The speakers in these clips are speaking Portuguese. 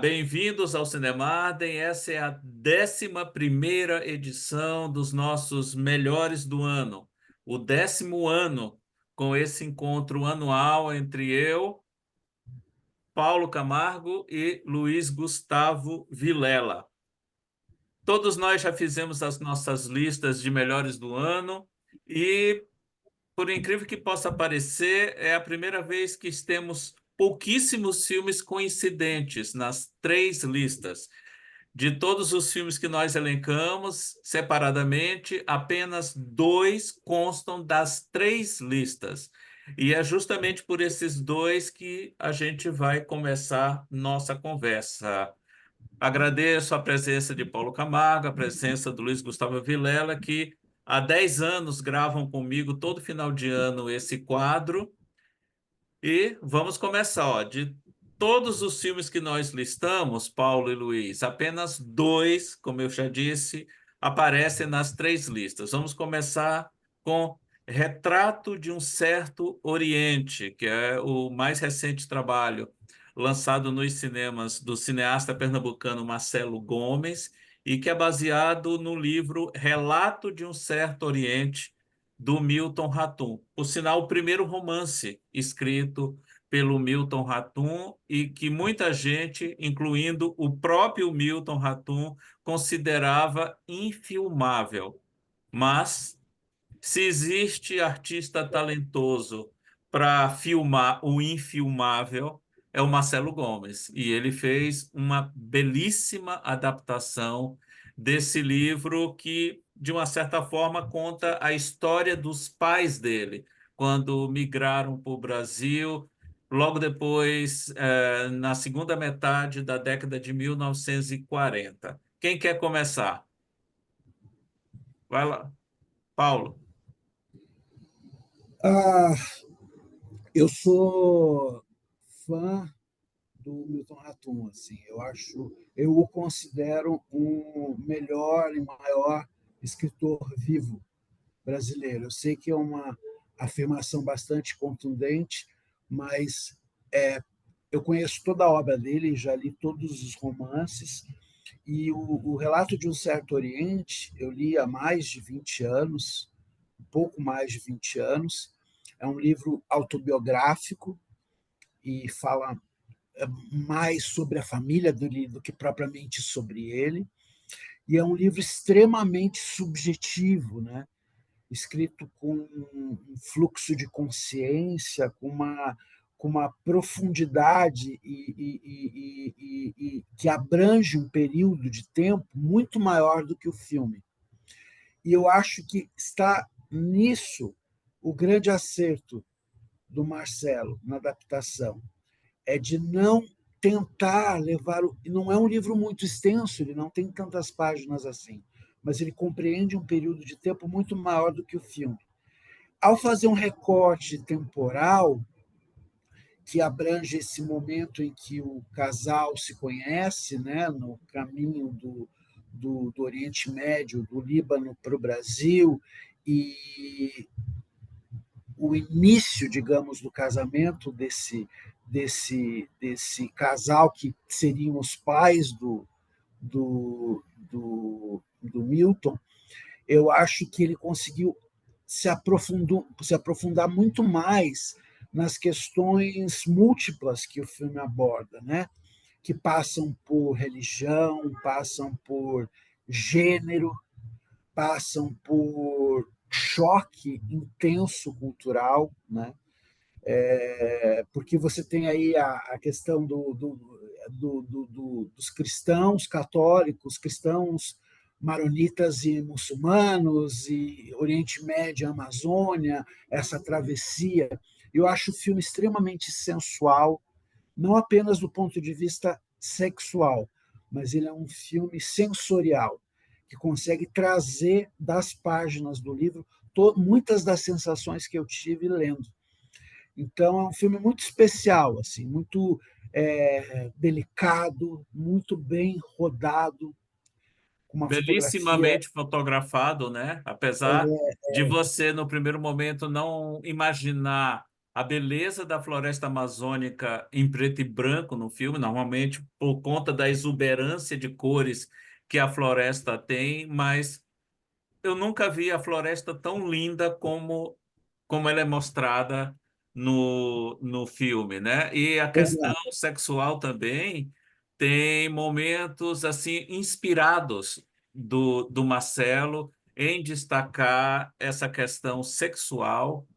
Bem-vindos ao Cinemarden. Essa é a 11ª edição dos nossos Melhores do Ano, o 10º ano com esse encontro anual entre eu, Paulo Camargo e Luiz Gustavo Vilela. Todos nós já fizemos as nossas listas de melhores do ano e, por incrível que possa parecer, é a primeira vez que temos pouquíssimos filmes coincidentes nas três listas. De todos os filmes que nós elencamos separadamente, apenas 2 constam das 3 listas. E é justamente por esses 2 que a gente vai começar nossa conversa. Agradeço a presença de Paulo Camargo, a presença do Luiz Gustavo Vilela, que há 10 anos gravam comigo todo final de ano esse quadro. E vamos começar, ó. De todos os filmes que nós listamos, Paulo e Luiz, apenas 2, como eu já disse, aparecem nas 3 listas. Vamos começar com Retrato de um Certo Oriente, que é o mais recente trabalho lançado nos cinemas do cineasta pernambucano Marcelo Gomes e que é baseado no livro Relato de um Certo Oriente, do Milton Ratum. Por sinal, o primeiro romance escrito pelo Milton Ratum e que muita gente, incluindo o próprio Milton Ratum, considerava infilmável. Mas, se existe artista talentoso para filmar o infilmável, é o Marcelo Gomes. E ele fez uma belíssima adaptação desse livro que, de uma certa forma, conta a história dos pais dele, quando migraram para o Brasil, logo depois, na segunda metade da década de 1940. Quem quer começar? Vai lá, Paulo. Ah, eu sou fã do Milton Ratum, assim. Eu o considero o melhor e maior escritor vivo brasileiro. Eu sei que é uma afirmação bastante contundente, mas eu conheço toda a obra dele, já li todos os romances, e o Relato de um Certo Oriente eu li há mais de 20 anos, um pouco mais de 20 anos. É um livro autobiográfico e fala mais sobre a família dele do que propriamente sobre ele. E é um livro extremamente subjetivo, né? Escrito com um fluxo de consciência, com uma profundidade e que abrange um período de tempo muito maior do que o filme. E eu acho que está nisso o grande acerto do Marcelo na adaptação, é de não tentar levar. Não é um livro muito extenso, ele não tem tantas páginas assim, mas ele compreende um período de tempo muito maior do que o filme. Ao fazer um recorte temporal que abrange esse momento em que o casal se conhece, né, no caminho do Oriente Médio, do Líbano para o Brasil, e o início, digamos, do casamento desse casal que seriam os pais do Milton, eu acho que ele conseguiu se aprofundar muito mais nas questões múltiplas que o filme aborda, né? Que passam por religião, passam por gênero, passam por choque intenso cultural, né? Porque você tem aí a questão dos cristãos católicos, cristãos maronitas e muçulmanos, e Oriente Médio, Amazônia, essa travessia. Eu acho o filme extremamente sensual, não apenas do ponto de vista sexual, mas ele é um filme sensorial, que consegue trazer das páginas do livro muitas das sensações que eu tive lendo. Então é um filme muito especial, assim, muito delicado, muito bem rodado, com uma fotografia. Belíssimamente fotografado, né? Apesar de você, no primeiro momento, não imaginar a beleza da floresta amazônica em preto e branco no filme, normalmente por conta da exuberância de cores que a floresta tem, mas eu nunca vi a floresta tão linda como ela é mostrada no filme, né? E a questão Exato. sexual também tem momentos assim inspirados do Marcelo em destacar essa questão sexual,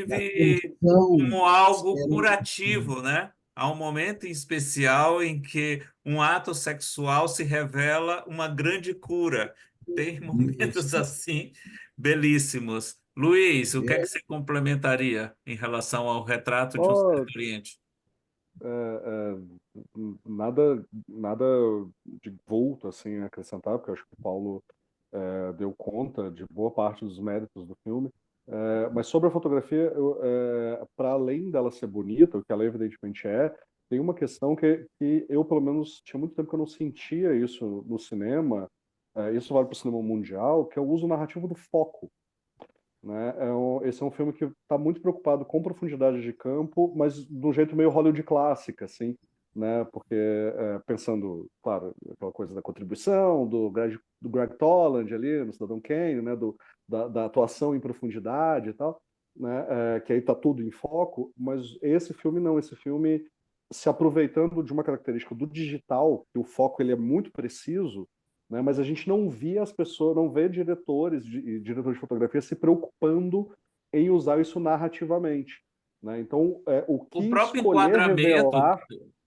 Da inclusive tensão como algo serena. curativo, né? Há um momento em especial em que um ato sexual se revela uma grande cura. Tem momentos Isso. assim belíssimos. Luiz, o que é que É, você complementaria em relação ao retrato de um Ó, certo Oriente? nada de volto assim a acrescentar, porque eu acho que o Paulo deu conta de boa parte dos méritos do filme. Mas sobre a fotografia, para além dela ser bonita, o que ela evidentemente é, tem uma questão que eu, pelo menos, tinha muito tempo que eu não sentia isso no cinema. Isso vale para o cinema mundial, que é o uso narrativo do foco, né? Esse é um filme que está muito preocupado com profundidade de campo, mas de um jeito meio Hollywood clássica, assim, né? Porque pensando, claro, aquela coisa da contribuição do Greg Toland ali no Cidadão Kane, né? Da atuação em profundidade e tal, né? Que aí está tudo em foco, mas esse filme não, esse filme se aproveitando de uma característica do digital, que o foco ele é muito preciso, né? Mas a gente não via as pessoas, não vê diretores de fotografia se preocupando em usar isso narrativamente, né? Então, o O que próprio escolher enquadramento, revelar,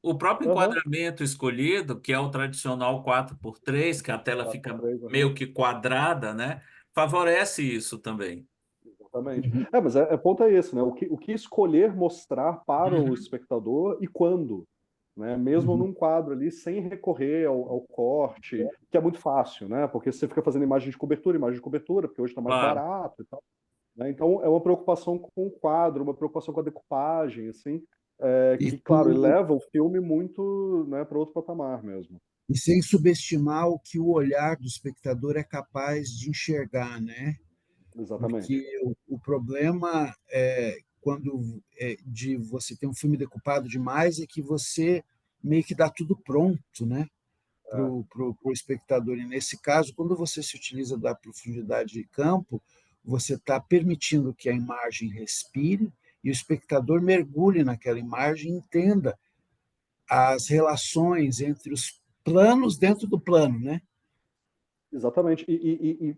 o próprio aham, enquadramento escolhido, que é o tradicional 4x3, que a tela fica 4x3, aham, meio que quadrada, né? Favorece isso também. exatamente. uhum, Mas ponto é esse, né? O que escolher mostrar para o Uhum. espectador e quando, né? Mesmo uhum. num quadro ali, sem recorrer ao corte, que é muito fácil, né? Porque você fica fazendo imagem de cobertura, porque hoje está mais Claro. barato e tal. Né? Então, é uma preocupação com o quadro, uma preocupação com a decupagem, assim, E, que, claro, com, eleva o filme muito, né, para outro patamar mesmo. e sem subestimar o que o olhar do espectador é capaz de enxergar, né? Exatamente. Porque o problema quando de você ter um filme decupado demais é que você meio que dá tudo pronto, né? Para É, o espectador. E nesse caso, quando você se utiliza da profundidade de campo, você está permitindo que a imagem respire e o espectador mergulhe naquela imagem e entenda as relações entre os planos dentro do plano, né? exatamente. E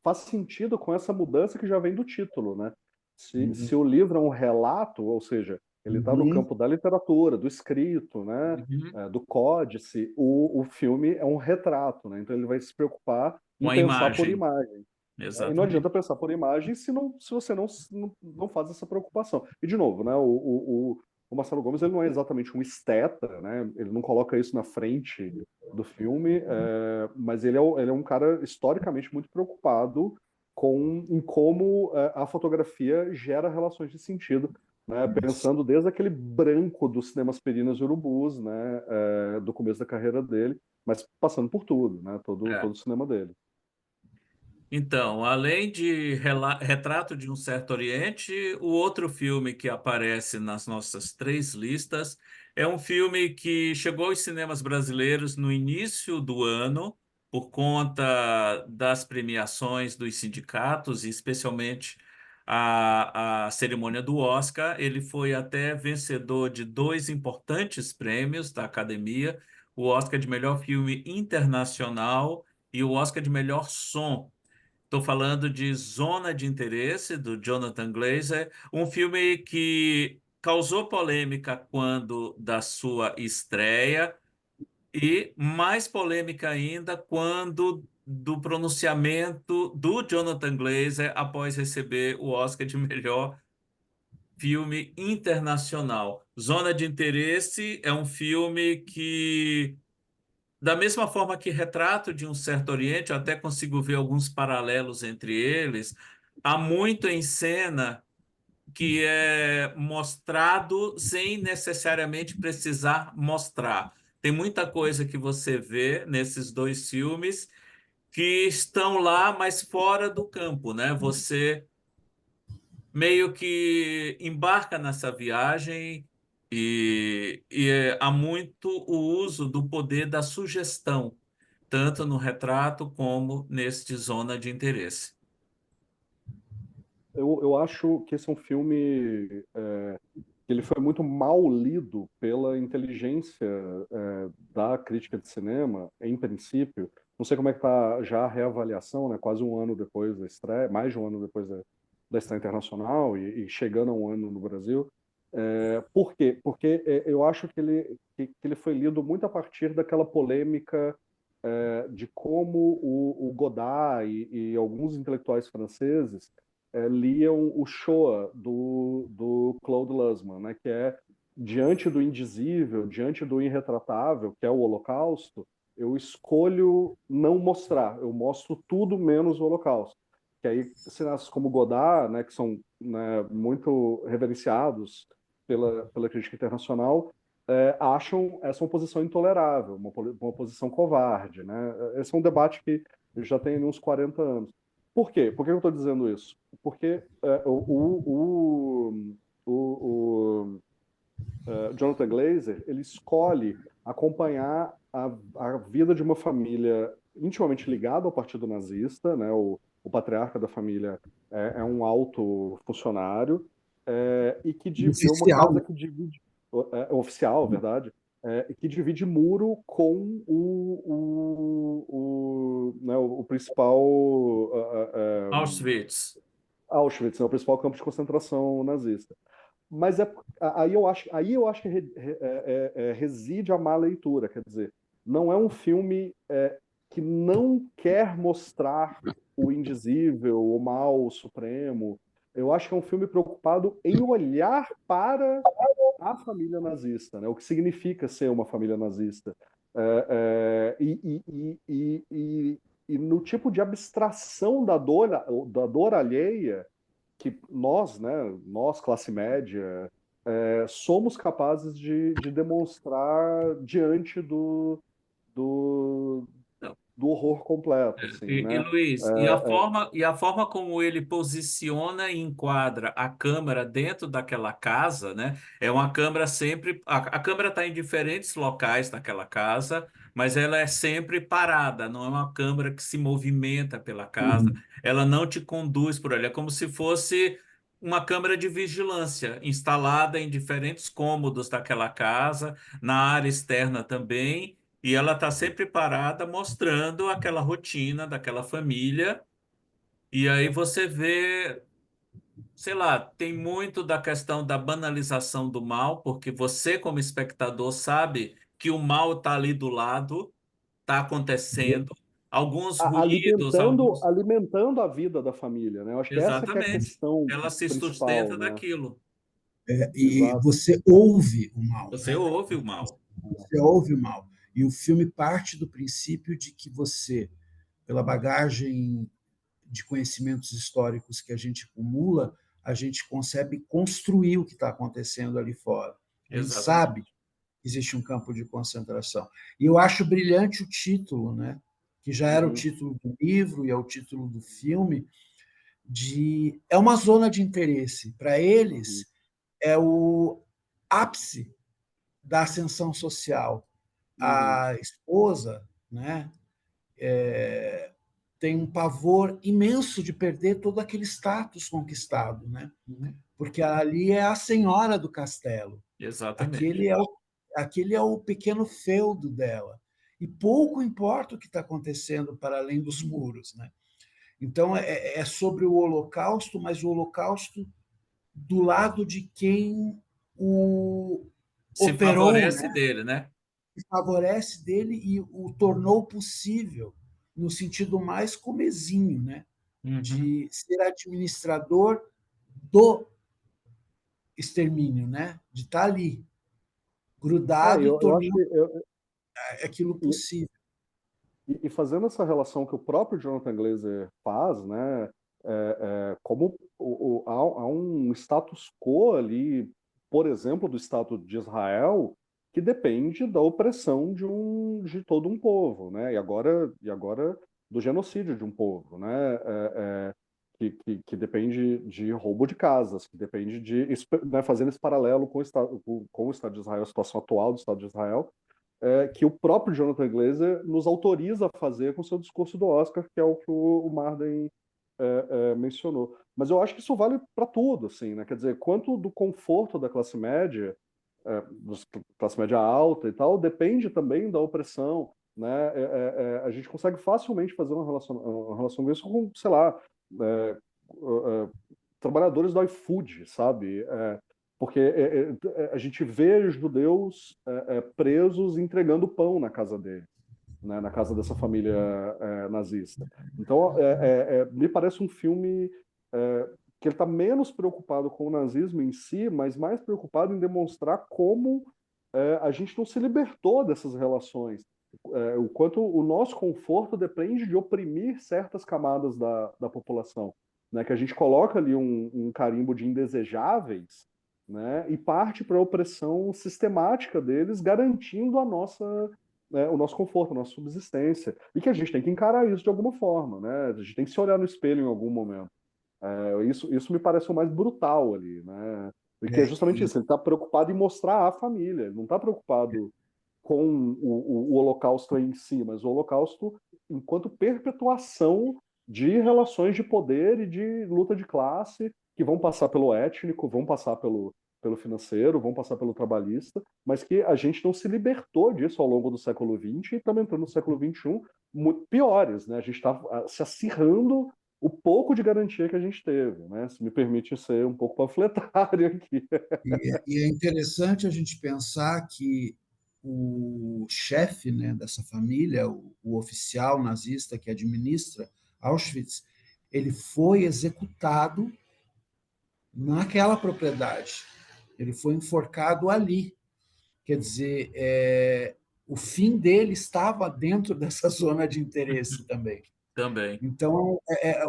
faz sentido com essa mudança que já vem do título, né? Se o livro é um relato, ou seja, ele está no Uhum. campo da literatura, do escrito, né? Uhum. Do códice, o filme é um retrato, né? Então ele vai se preocupar Com em a pensar por imagem. imagem. E não adianta Exatamente. pensar por imagem se você não faz essa preocupação. E, de novo, né, o Marcelo Gomes ele não é exatamente um esteta, né, ele não coloca isso na frente do filme, mas ele é um cara historicamente muito preocupado em como a fotografia gera relações de sentido, né, pensando desde aquele branco dos cinemas Perinas e Urubus, né, do começo da carreira dele, mas passando por tudo, né, todo É. o cinema dele. Então, além de Retrato de um Certo Oriente, o outro filme que aparece nas nossas três listas é um filme que chegou aos cinemas brasileiros no início do ano, por conta das premiações dos sindicatos, e especialmente a cerimônia do Oscar. Ele foi até vencedor de dois importantes prêmios da Academia, o Oscar de melhor filme internacional e o Oscar de melhor som. Estou falando de Zona de Interesse, do Jonathan Glazer, um filme que causou polêmica quando da sua estreia e mais polêmica ainda quando do pronunciamento do Jonathan Glazer após receber o Oscar de melhor filme internacional. Zona de Interesse é um filme que da mesma forma que Retrato de um Certo Oriente, eu até consigo ver alguns paralelos entre eles. Há muito em cena que é mostrado sem necessariamente precisar mostrar. Tem muita coisa que você vê nesses dois filmes que estão lá, mas fora do campo, né? Você meio que embarca nessa viagem e há muito o uso do poder da sugestão, tanto no retrato como neste Zona de Interesse. Eu acho que esse é um filme que ele foi muito mal lido pela inteligência da crítica de cinema, em princípio. Não sei como é que está já a reavaliação, né? Quase um ano depois da estreia, mais de um ano depois da estreia internacional e chegando a um ano no Brasil. Por quê? Porque eu acho que ele foi lido muito a partir daquela polêmica de como o Godard e alguns intelectuais franceses liam o Shoah do Claude Lanzmann, né, que é diante do indizível, diante do irretratável, que é o Holocausto, eu escolho não mostrar, eu mostro tudo menos o Holocausto. Que aí cineastas como Godard, né, que são, né, muito reverenciados pela crítica internacional, acham essa uma posição intolerável, uma posição covarde, né? Esse é um debate que já tem uns 40 anos. Por quê? Por que eu estou dizendo isso? Porque o Jonathan Glazer ele escolhe acompanhar a vida de uma família intimamente ligada ao Partido Nazista, né? O patriarca da família é um alto funcionário e que é uma Oficial, casa que divide oficial, verdade, que divide muro com né, o principal Auschwitz. Auschwitz, né, o principal campo de concentração nazista. Mas aí eu acho que reside a má leitura, quer dizer, não é um filme que não quer mostrar o indizível, o mal o supremo. Eu acho que é um filme preocupado em olhar para a família nazista, né? O que significa ser uma família nazista. E no tipo de abstração da dor alheia que nós, né, nós, classe média, somos capazes de demonstrar diante do, do horror completo, assim, E, né? Luiz, É, e a forma como ele posiciona e enquadra a câmera dentro daquela casa, né? É uma câmera sempre. A câmera está em diferentes locais daquela casa, mas ela é sempre parada, não é uma câmera que se movimenta pela casa, uhum. ela não te conduz por ali. É como se fosse uma câmera de vigilância instalada em diferentes cômodos daquela casa, na área externa também. E ela está sempre parada mostrando aquela rotina daquela família. E aí você vê, sei lá, tem muito da questão da banalização do mal, porque você, como espectador, sabe que o mal está ali do lado, está acontecendo. Alguns ruídos, alguns. alimentando a vida da família, né? Eu acho que essa que é a Exatamente. questão Ela se principal, sustenta né? daquilo. E Exato. você ouve o mal, Você né? ouve o mal. Você ouve o mal. E o filme parte do princípio de que você, pela bagagem de conhecimentos históricos que a gente acumula, a gente consegue construir o que está acontecendo ali fora. A gente sabe Exatamente. que existe um campo de concentração. E eu acho brilhante o título, né? Que já era o Uhum, título do livro e é o título do filme, de é uma zona de interesse. Para uhum. eles, é o ápice da ascensão social. Uhum, A esposa, né, tem um pavor imenso de perder todo aquele status conquistado, né? Uhum. Porque ali é a senhora do castelo. Exatamente. Aquele é o, aquele é o pequeno feudo dela. E pouco importa o que está acontecendo para além dos muros, né? Então é sobre o Holocausto, mas o Holocausto do lado de quem o Se operou, favorece né? dele, né? Que favorece dele e o tornou possível no sentido mais comezinho, né? Uhum. De ser administrador do extermínio, né? De estar ali, grudado e eu acho que tornando aquilo possível. e fazendo essa relação que o próprio Jonathan Glazer faz, né, como há um status quo ali, por exemplo, do Estado de Israel, que depende da opressão de todo um povo, né, e agora do genocídio de um povo, né, que depende de roubo de casas, que depende de, né, fazendo esse paralelo com o Estado de Israel, a situação atual do Estado de Israel, que o próprio Jonathan Glazer nos autoriza a fazer com o seu discurso do Oscar, que é o que o Marden mencionou. Mas eu acho que isso vale para tudo, assim, né? Quer dizer, quanto do conforto da classe média, classe média alta e tal, depende também da opressão, né? A gente consegue facilmente fazer uma relação com isso com, sei lá, trabalhadores do iFood, sabe? Porque a gente vê judeus presos entregando pão na casa deles, né? Na casa dessa família nazista. Então, me parece um filme que ele está menos preocupado com o nazismo em si, mas mais preocupado em demonstrar como a gente não se libertou dessas relações. O quanto o nosso conforto depende de oprimir certas camadas da população, né? Que a gente coloca ali um carimbo de indesejáveis, né? E parte para a opressão sistemática deles, garantindo o nosso conforto, a nossa subsistência. E que a gente tem que encarar isso de alguma forma, né? A gente tem que se olhar no espelho em algum momento. Isso me parece o mais brutal ali, né? Porque é justamente isso, ele está preocupado em mostrar a família, ele não está preocupado com o Holocausto em si, mas o Holocausto enquanto perpetuação de relações de poder e de luta de classe que vão passar pelo étnico, vão passar pelo financeiro, vão passar pelo trabalhista, mas que a gente não se libertou disso ao longo do século XX e estamos entrando no século XXI muito piores, né? A gente está se acirrando o pouco de garantia que a gente teve, né? Se me permite ser um pouco panfletário aqui. E é interessante a gente pensar que o chefe, né, dessa família, o oficial nazista que administra Auschwitz, ele foi executado naquela propriedade. Ele foi enforcado ali. Quer dizer, o fim dele estava dentro dessa zona de interesse também. Também. Então, é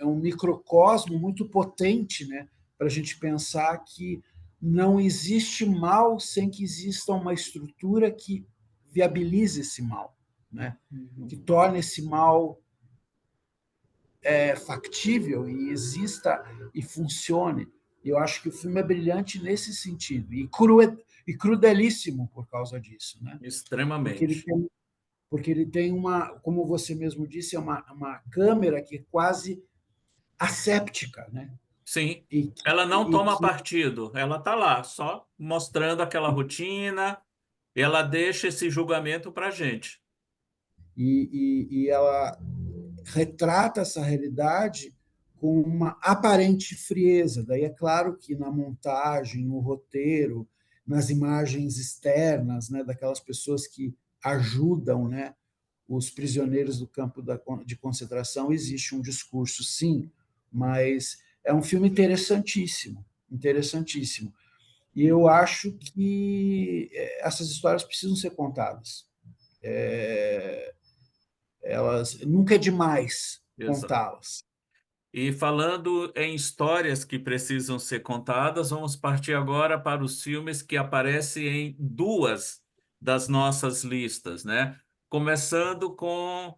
um microcosmo muito potente, né, para a gente pensar que não existe mal sem que exista uma estrutura que viabilize esse mal, né, que torne esse mal factível e exista e funcione. Eu acho que o filme é brilhante nesse sentido e crudelíssimo por causa disso, né? Porque ele Extremamente. tem, porque ele tem uma, como você mesmo disse, é uma câmera que é quase asséptica, né? Sim, E que, ela não e toma que, partido, ela está lá, só mostrando aquela rotina, e ela deixa esse julgamento para a gente. e ela retrata essa realidade com uma aparente frieza. Daí é claro que na montagem, no roteiro, nas imagens externas, né, daquelas pessoas que ajudam, né, os prisioneiros do campo de concentração, existe um discurso, sim, mas é um filme interessantíssimo, interessantíssimo. E eu acho que essas histórias precisam ser contadas. Elas nunca é demais Exato. contá-las. E falando em histórias que precisam ser contadas, vamos partir agora para os filmes que aparecem em duas das nossas listas, né? Começando com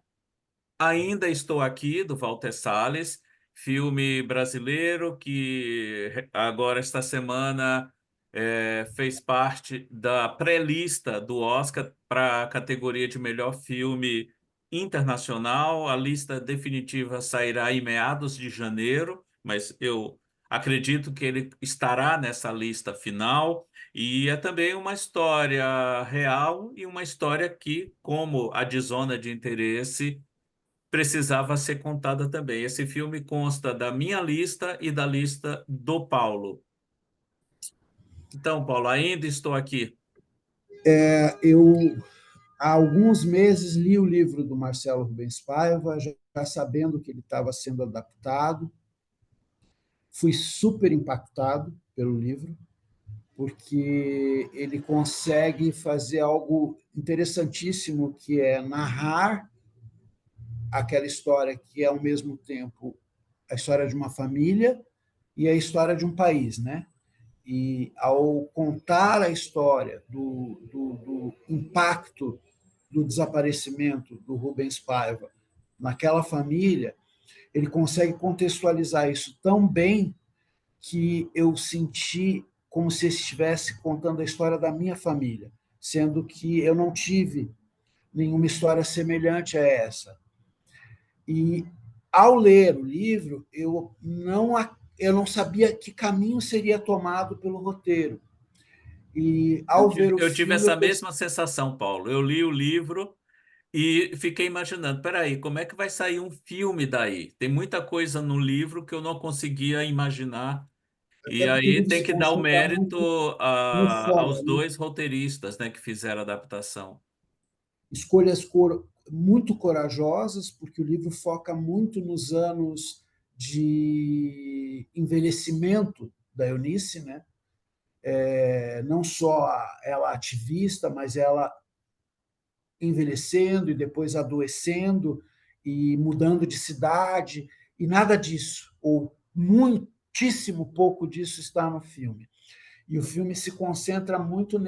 Ainda Estou Aqui, do Walter Salles, filme brasileiro que agora, esta semana, fez parte da pré-lista do Oscar para a categoria de melhor filme internacional. A lista definitiva sairá em meados de janeiro, mas eu acredito que ele estará nessa lista final. E é também uma história real e uma história que, como a de Zona de Interesse, precisava ser contada também. Esse filme consta da minha lista e da lista do Paulo. Então, Paulo, ainda estou aqui. Eu, há alguns meses, li o livro do Marcelo Rubens Paiva, já sabendo que ele estava sendo adaptado. Fui super impactado pelo livro, porque ele consegue fazer algo interessantíssimo, que é narrar aquela história que é, ao mesmo tempo, a história de uma família e a história de um país, né? E ao contar a história do impacto do desaparecimento do Rubens Paiva naquela família, Ele consegue contextualizar isso tão bem que eu senti como se estivesse contando a história da minha família, sendo que eu não tive nenhuma história semelhante a essa. E, ao ler o livro, eu não sabia que caminho seria tomado pelo roteiro. E, ao ver o Eu tive filme, eu essa percebi. mesma sensação, Paulo. Eu li o livro e fiquei imaginando, peraí, como é que vai sair um filme daí? Tem muita coisa no livro que eu não conseguia imaginar. Até E porque o aí livro tem se que dar o concentra mérito muito no fora, aos né? dois roteiristas, né, que fizeram a adaptação. Escolhas muito corajosas, porque o livro foca muito nos anos de envelhecimento da Eunice, né? Não só ela ativista, mas ela envelhecendo e depois adoecendo e mudando de cidade, e nada disso, ou muitíssimo pouco disso está no filme. E o filme se concentra muito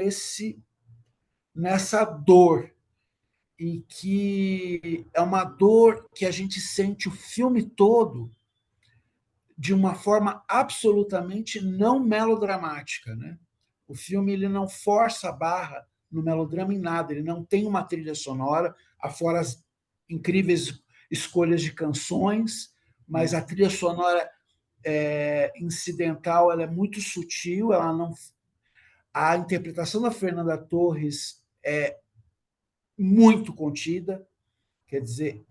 nessa dor, e que é uma dor que a gente sente o filme todo de uma forma absolutamente não melodramática, né? O filme ele não força a barra no melodrama em nada, ele não tem uma trilha sonora, afora as incríveis escolhas de canções, mas a trilha sonora incidental ela é muito sutil, ela não. A interpretação da Fernanda Torres é muito contida, quer dizer,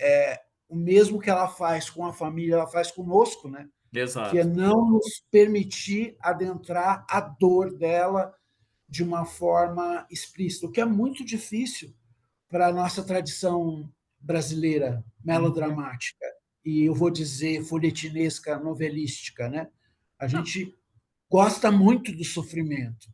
o mesmo que ela faz com a família, ela faz conosco, né? Que é Exato. não nos permitir adentrar a dor dela de uma forma explícita, o que é muito difícil para a nossa tradição brasileira Uhum. melodramática e eu vou dizer folhetinesca, novelística, né? A Não, gente gosta muito do sofrimento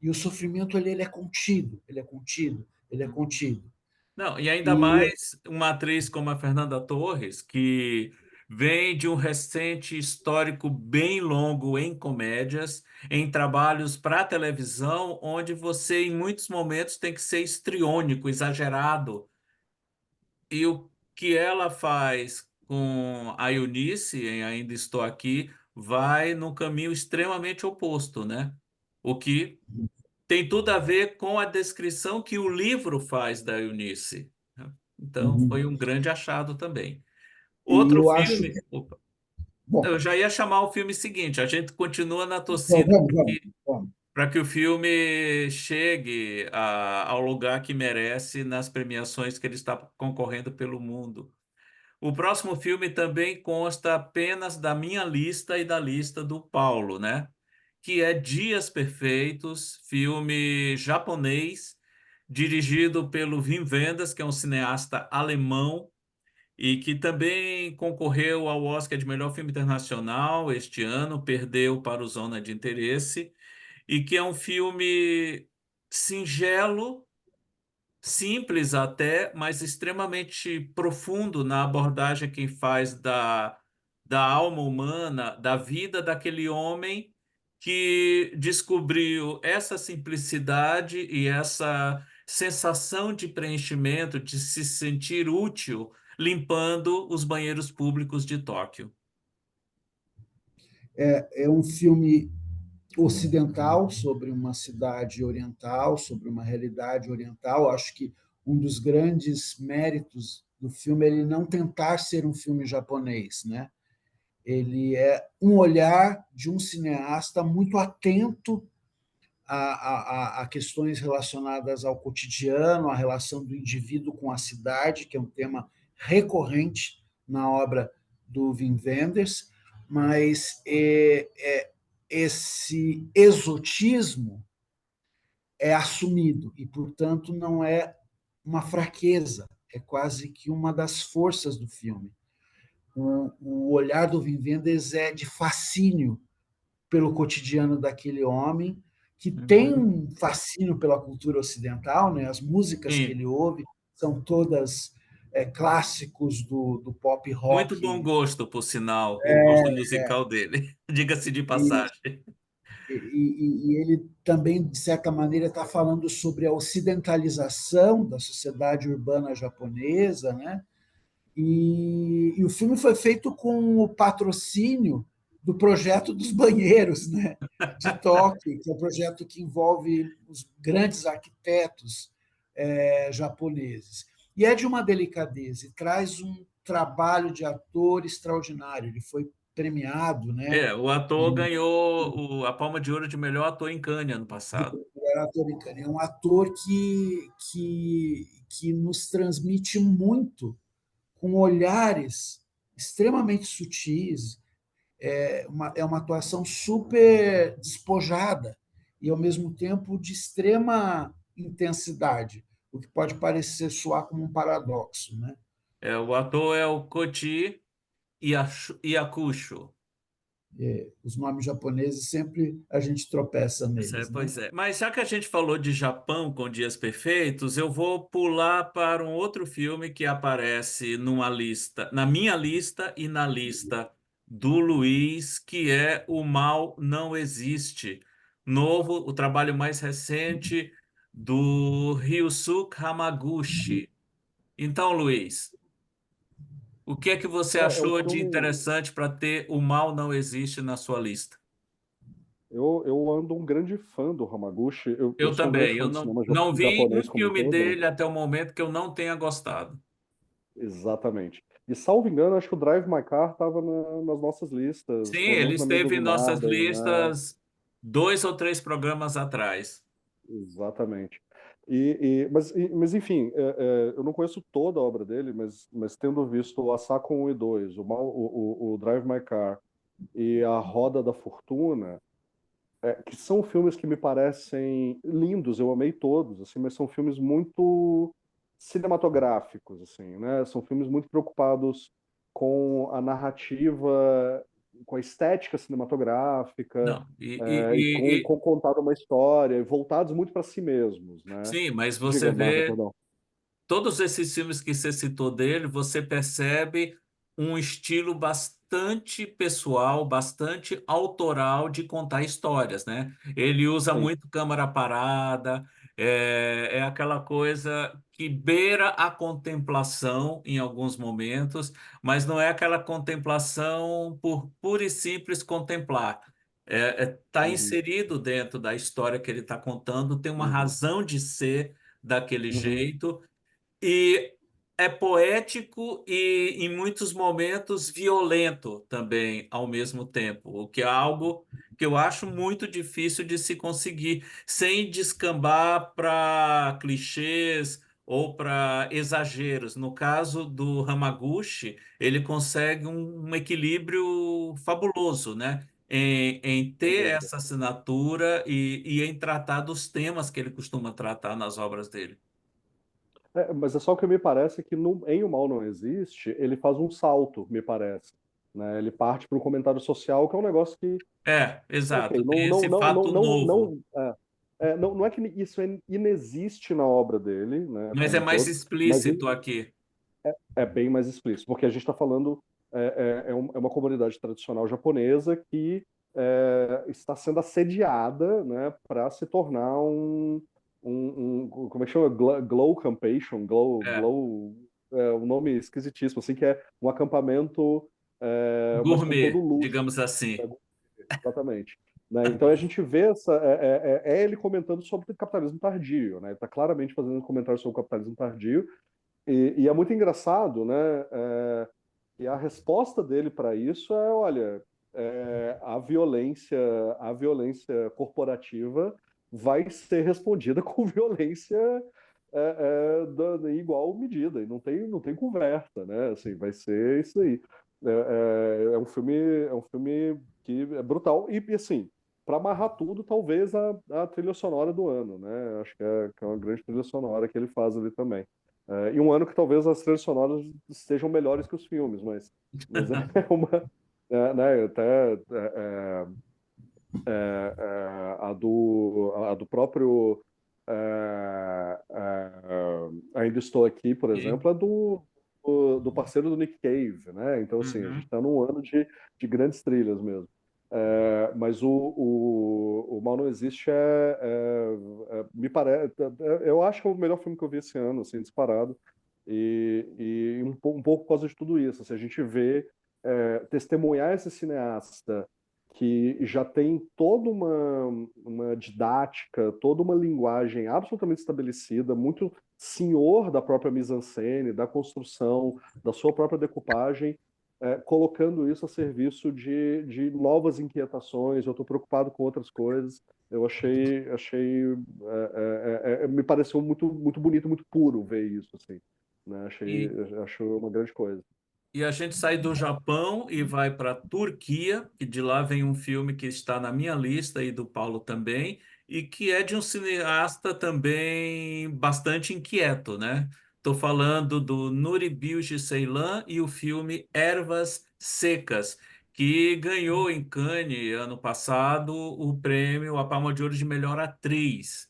e o sofrimento ele é contido, ele é contido, ele é contido. não, e ainda E mais uma atriz como a Fernanda Torres, que vem de um recente histórico bem longo em comédias, em trabalhos para televisão, onde você, em muitos momentos, tem que ser histriônico, exagerado. E o que ela faz com a Eunice, em Ainda Estou Aqui, vai num caminho extremamente oposto, né? O que tem tudo a ver com a descrição que o livro faz da Eunice, né? Então, foi um grande achado também. Outro eu acho filme, que, opa, bom, eu já ia chamar o filme seguinte, a gente continua na então torcida vamos, vamos. para que o filme chegue ao lugar que merece nas premiações que ele está concorrendo pelo mundo. O próximo filme também consta apenas da minha lista e da lista do Paulo, né? Que é Dias Perfeitos, filme japonês, dirigido pelo Wim Wenders, que é um cineasta alemão e que também concorreu ao Oscar de melhor filme internacional este ano, perdeu para o Zona de Interesse, e que é um filme singelo, simples até, mas extremamente profundo na abordagem que faz da alma humana, da vida daquele homem que descobriu essa simplicidade e essa sensação de preenchimento, de se sentir útil, limpando os banheiros públicos de Tóquio. É um filme ocidental sobre uma cidade oriental, sobre uma realidade oriental. Acho que um dos grandes méritos do filme é ele não tentar ser um filme japonês, né? Ele é um olhar de um cineasta muito atento a questões relacionadas ao cotidiano, à relação do indivíduo com a cidade, que é um tema recorrente na obra do Wim Wenders, mas esse exotismo é assumido e, portanto, não é uma fraqueza, é quase que uma das forças do filme. O olhar do Wim Wenders é de fascínio pelo cotidiano daquele homem, que tem Uhum. um fascínio pela cultura ocidental, né? As músicas que Sim, ele ouve são todas clássicos do pop muito bom rock, gosto, por sinal, o gosto musical dele, diga-se de e, passagem. e ele também, de certa maneira, está falando sobre a ocidentalização da sociedade urbana japonesa, né? E o filme foi feito com o patrocínio do projeto dos banheiros, né, de Tóquio, que é um projeto que envolve os grandes arquitetos japoneses. E é de uma delicadeza, e traz um trabalho de ator extraordinário. Ele foi premiado, né? O ator Ele ganhou a Palma de Ouro de melhor ator em Cannes ano passado. era ator em Cannes. É um ator que nos transmite muito, com olhares extremamente sutis. É uma atuação super despojada e, ao mesmo tempo, de extrema intensidade, o que pode parecer soar como um paradoxo, né? O ator é o Koji Yakusho. Os nomes japoneses sempre a gente tropeça neles, né? Pois é. Mas já que a gente falou de Japão com Dias Perfeitos, eu vou pular para um outro filme que aparece numa lista, na minha lista e na lista do Luiz, que é O Mal Não Existe. Novo, o trabalho mais recente do Ryusuke Hamaguchi. Então, Luiz, o que é que você É um achou de filme. interessante para ter O Mal Não Existe na sua lista? Eu ando um grande fã do Hamaguchi. Eu Eu sou um grande também. fã Eu do cinema não vi um japonês como um filme todo, né? dele até o momento que eu não tenha gostado. Exatamente. E salvo engano, acho que o Drive My Car estava nas nossas Sim, listas, pelo ele menos na minha do esteve em nossas Narden, né? listas 2 ou 3 programas atrás. Exatamente. Mas enfim, eu não conheço toda a obra dele, mas tendo visto o Asako 1 e 2, o Drive My Car e a Roda da Fortuna, que são filmes que me parecem lindos, eu amei todos, assim, mas são filmes muito cinematográficos, assim, né? São filmes muito preocupados com a narrativa, com a estética cinematográfica, Não, e com contar uma história, e voltados muito para si mesmos, né? sim, mas você Diga, Marta, vê perdão. todos esses filmes que você citou dele, você percebe um estilo bastante pessoal, bastante autoral de contar histórias, né? Ele usa Sim. muito câmera parada, é aquela coisa que beira a contemplação em alguns momentos, mas não é aquela contemplação por pura e simples contemplar. Está Uhum, inserido dentro da história que ele está contando, tem uma uhum, razão de ser daquele uhum, jeito e é poético e, em muitos momentos, violento também ao mesmo tempo, o que é algo que eu acho muito difícil de se conseguir, sem descambar para clichês ou para exageros. No caso do Hamaguchi, ele consegue um equilíbrio fabuloso, né? Em sem ter dúvida. essa assinatura e em tratar dos temas que ele costuma tratar nas obras dele. Mas é só o que me parece que em O Mal Não Existe, ele faz um salto, me parece. Né? Ele parte para o comentário social, que é um negócio que, Exato. ok, Tem esse fato novo, não é que isso inexiste na obra dele, né, mas como é um mais todo, mas explícito aqui. é bem mais explícito, porque a gente está falando, é uma comunidade tradicional japonesa que está sendo assediada, né, para se tornar como é que chama? Glow Campation, É, um nome esquisitíssimo, assim, que é um acampamento, mas com todo gourmet, luxo, digamos assim. exatamente. Né? Então a gente vê ele comentando sobre o capitalismo tardio, né? Ele está claramente fazendo um comentário sobre o capitalismo tardio, e é muito engraçado, né? E a resposta dele para isso é, olha, a violência corporativa vai ser respondida com violência em igual medida, e não tem conversa, né? Assim, vai ser isso aí. É um filme que é brutal, e assim, para amarrar tudo, talvez a trilha sonora do ano, né? Acho que é uma grande trilha sonora que ele faz ali também. E um ano que talvez as trilhas sonoras sejam melhores que os filmes, mas é uma. Né, até a do próprio Ainda Estou Aqui, por E- exemplo, é do parceiro do Nick Cave, né? Então, assim, a gente Uhum. está num ano de grandes trilhas mesmo. Mas o Mal Não Existe me parece, eu acho que é o melhor filme que eu vi esse ano, assim, disparado. E um pouco por causa de tudo isso. Assim, a gente vê testemunhar esse cineasta que já tem toda uma didática, toda uma linguagem absolutamente estabelecida, muito senhor da própria mise-en-scène, da construção, da sua própria decupagem, colocando isso a serviço de novas inquietações. Eu estou preocupado com outras coisas. Eu me pareceu muito bonito, muito puro ver isso, assim, né? E, Acho uma grande coisa. e a gente sai do Japão e vai para a Turquia, que de lá vem um filme que está na minha lista e do Paulo também, e que é de um cineasta também bastante inquieto, né? Estou falando do Nuri Bilge Ceylan e o filme Ervas Secas, que ganhou em Cannes ano passado o prêmio, a Palma de Ouro de melhor atriz.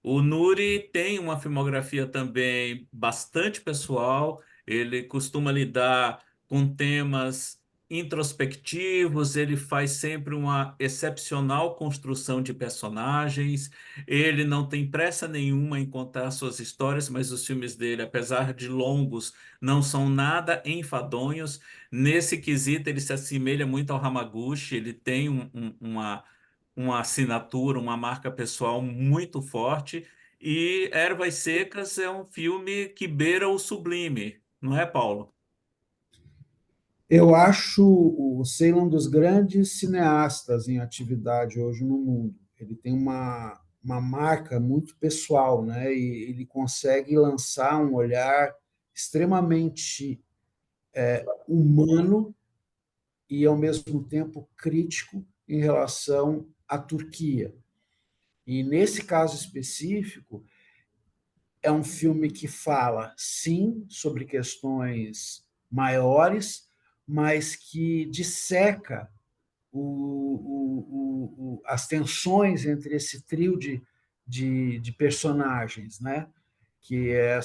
O Nuri tem uma filmografia também bastante pessoal, ele costuma lidar com temas introspectivos, ele faz sempre uma excepcional construção de personagens, ele não tem pressa nenhuma em contar suas histórias, mas os filmes dele, apesar de longos, não são nada enfadonhos. Nesse quesito, ele se assemelha muito ao Hamaguchi, ele tem uma assinatura, uma marca pessoal muito forte. E Ervas Secas é um filme que beira o sublime, não é, Paulo? Eu acho o Ceylon um dos grandes cineastas em atividade hoje no mundo. Ele tem uma marca muito pessoal, né? E ele consegue lançar um olhar extremamente humano e, ao mesmo tempo, crítico em relação à Turquia. E, nesse caso específico, é um filme que fala, sim, sobre questões maiores, mas que disseca as tensões entre esse trio de personagens, né? Que é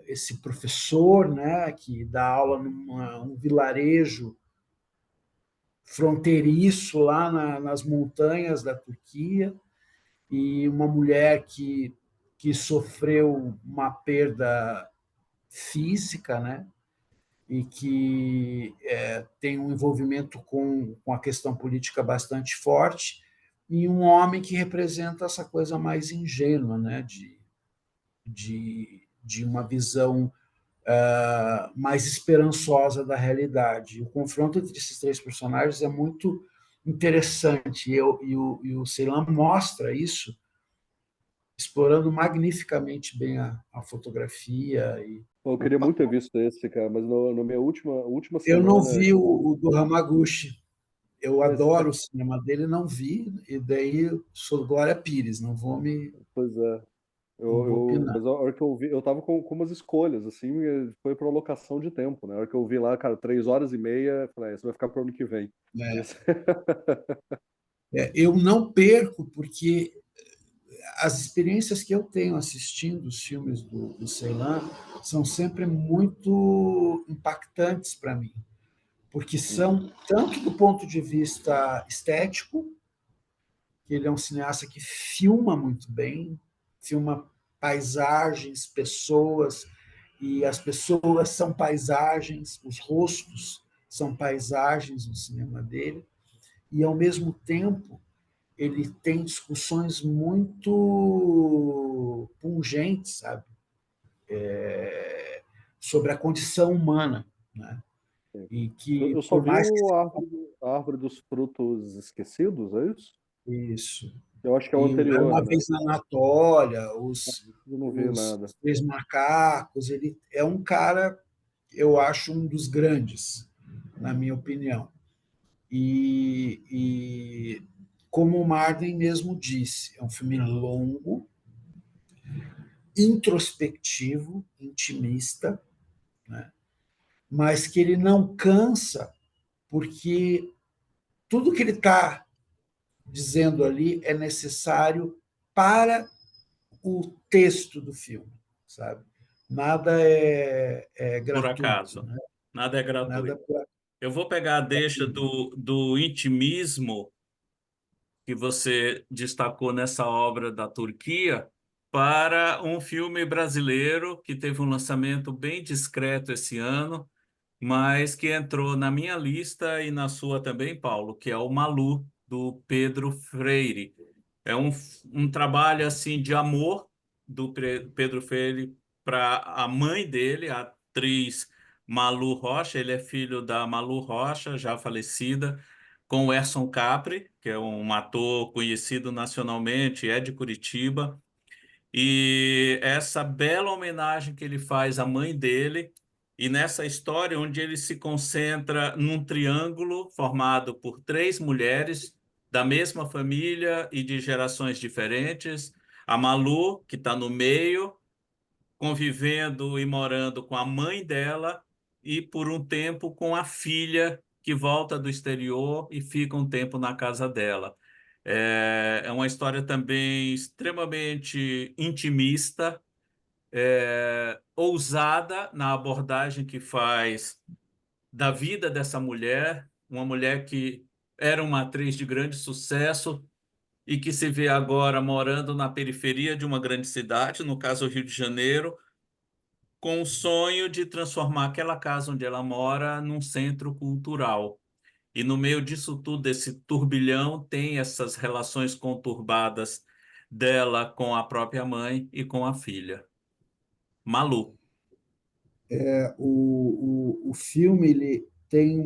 esse professor, né? Que dá aula num vilarejo fronteiriço lá nas montanhas da Turquia, e uma mulher que sofreu uma perda física, né? E que tem um envolvimento com a questão política bastante forte, e um homem que representa essa coisa mais ingênua, né? De uma visão mais esperançosa da realidade. O confronto entre esses três personagens é muito interessante, e o Ceylan mostra isso, explorando magnificamente bem a fotografia. Eu queria muito ter visto esse, cara, mas na minha última Eu não semana. vi o do Hamaguchi. Eu Mas, adoro o cinema dele, não vi, e daí sou Glória Pires, pois é. não vou opinar. Mas a hora que eu vi, eu tava com umas escolhas, assim, foi por alocação de tempo, né? A hora que eu vi lá, cara, 3 horas e meia, eu falei, isso vai ficar pro ano que vem. É, Esse- eu não perco, porque as experiências que eu tenho assistindo os filmes do Ceylan são sempre muito impactantes para mim, porque são, tanto do ponto de vista estético, que ele é um cineasta que filma muito bem, filma paisagens, pessoas, e as pessoas são paisagens, os rostos são paisagens no cinema dele, e ao mesmo tempo ele tem discussões muito pungentes, sabe, sobre a condição humana, né? E que eu só por vi mais que a Árvore dos Frutos Esquecidos, é isso? isso, Eu acho que é o e Era anterior, uma né? vez na Anatólia, Eu não vi os nada. Três Macacos, ele é um cara, eu acho, um dos grandes, na minha opinião. E como o Marden mesmo disse, é um filme longo, introspectivo, intimista, né? Mas que ele não cansa, porque tudo que ele está dizendo ali é necessário para o texto do filme, sabe? Nada é Por gratuito, acaso. né? Nada é Nada gratuito. pra... Eu vou pegar a deixa do intimismo que você destacou nessa obra da Turquia para um filme brasileiro que teve um lançamento bem discreto esse ano, mas que entrou na minha lista e na sua também, Paulo, que é o Malu, do Pedro Freire. É um trabalho assim de amor do Pedro Freire para a mãe dele, a atriz Malu Rocha. Ele é filho da Malu Rocha, já falecida, com o Erson Capri, que é um ator conhecido nacionalmente, é de Curitiba. E essa bela homenagem que ele faz à mãe dele, e nessa história onde ele se concentra num triângulo formado por três mulheres da mesma família e de gerações diferentes, a Malu, que está no meio, convivendo e morando com a mãe dela, e por um tempo com a filha, que volta do exterior e fica um tempo na casa dela. É uma história também extremamente intimista, ousada na abordagem que faz da vida dessa mulher, uma mulher que era uma atriz de grande sucesso e que se vê agora morando na periferia de uma grande cidade, no caso Rio de Janeiro, com o sonho de transformar aquela casa onde ela mora num centro cultural. E no meio disso tudo, desse turbilhão, tem essas relações conturbadas dela com a própria mãe e com a filha. Malu. O filme ele tem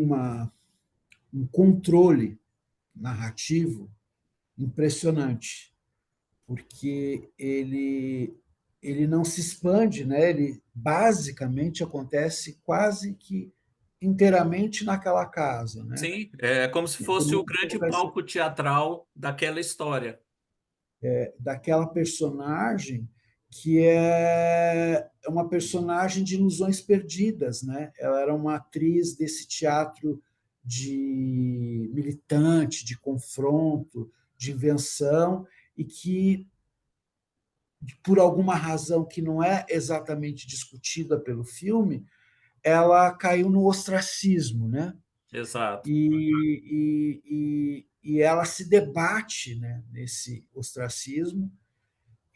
um controle narrativo impressionante, porque ele não se expande, né? Ele basicamente acontece quase que inteiramente naquela casa, né? Sim, é como se fosse o grande Acontece palco teatral daquela história. daquela personagem que é uma personagem de ilusões perdidas, né? Ela era uma atriz desse teatro de militante, de confronto, de invenção, e que, por alguma razão que não é exatamente discutida pelo filme, ela caiu no ostracismo, né? Exato. E ela se debate, né, nesse ostracismo,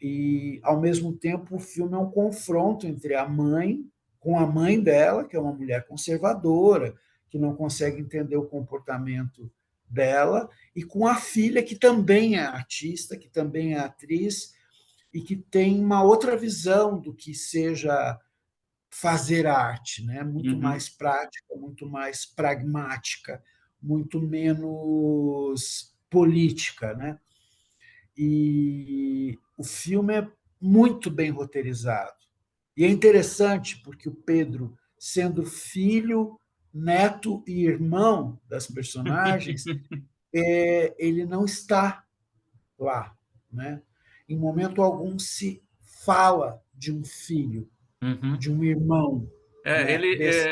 e ao mesmo tempo o filme é um confronto entre a mãe com a mãe dela, que é uma mulher conservadora, que não consegue entender o comportamento dela, e com a filha, que também é artista, que também é atriz, e que tem uma outra visão do que seja fazer arte, né? Muito Uhum, mais prática, muito mais pragmática, muito menos política, né? E o filme é muito bem roteirizado. E é interessante porque o Pedro, sendo filho, neto e irmão das personagens, ele não está lá, né? Em momento algum se fala de um filho, uhum. de um irmão, né? Desse.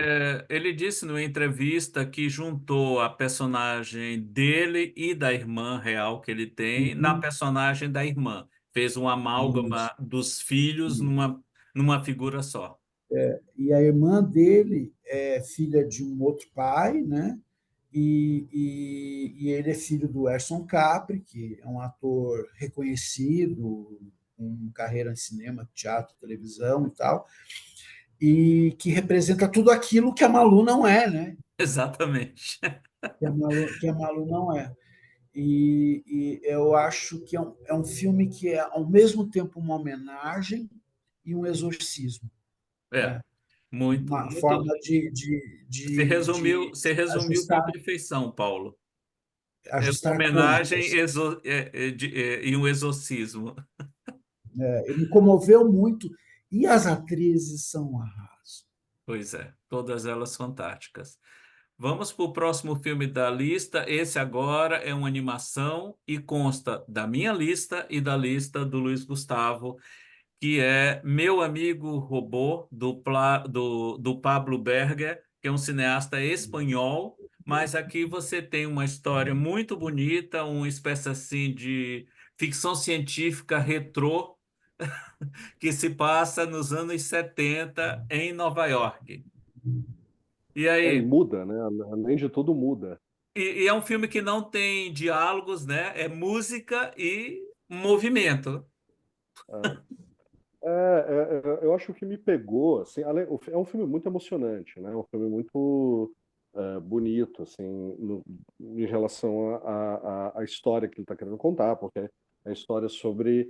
Ele disse numa entrevista que juntou a personagem dele e da irmã real que ele tem na Uhum, personagem da irmã. Fez um isso, amálgama dos filhos isso. numa figura só. E a irmã dele é filha de um outro pai, né? E ele é filho do Erson Capri, que é um ator reconhecido, com carreira em cinema, teatro, televisão e tal, e que representa tudo aquilo que a Malu não é, né? Exatamente. Que a Malu não é. E eu acho que é um filme que é, ao mesmo tempo, uma homenagem e um exorcismo, É, né? muito, Uma muito. forma de Você resumiu com ajustar, perfeição, Paulo. É uma ajustar homenagem contas. e um exorcismo. Me comoveu muito. E as atrizes são um arraso. Pois é, todas elas fantásticas. Vamos para o próximo filme da lista. Esse agora é uma animação e consta da minha lista e da lista do Luiz Gustavo, que é Meu Amigo Robô, do Pablo Berger, que é um cineasta espanhol, mas aqui você tem uma história muito bonita, uma espécie assim de ficção científica retrô, que se passa nos anos 70 em Nova York. E E aí, muda, né? Além de tudo, muda. e é um filme que não tem diálogos, né? É música e movimento. É. Eu acho que o que me pegou, assim, é um filme muito emocionante, né? É um filme muito bonito, assim, em relação à história que ele está querendo contar, porque é a história sobre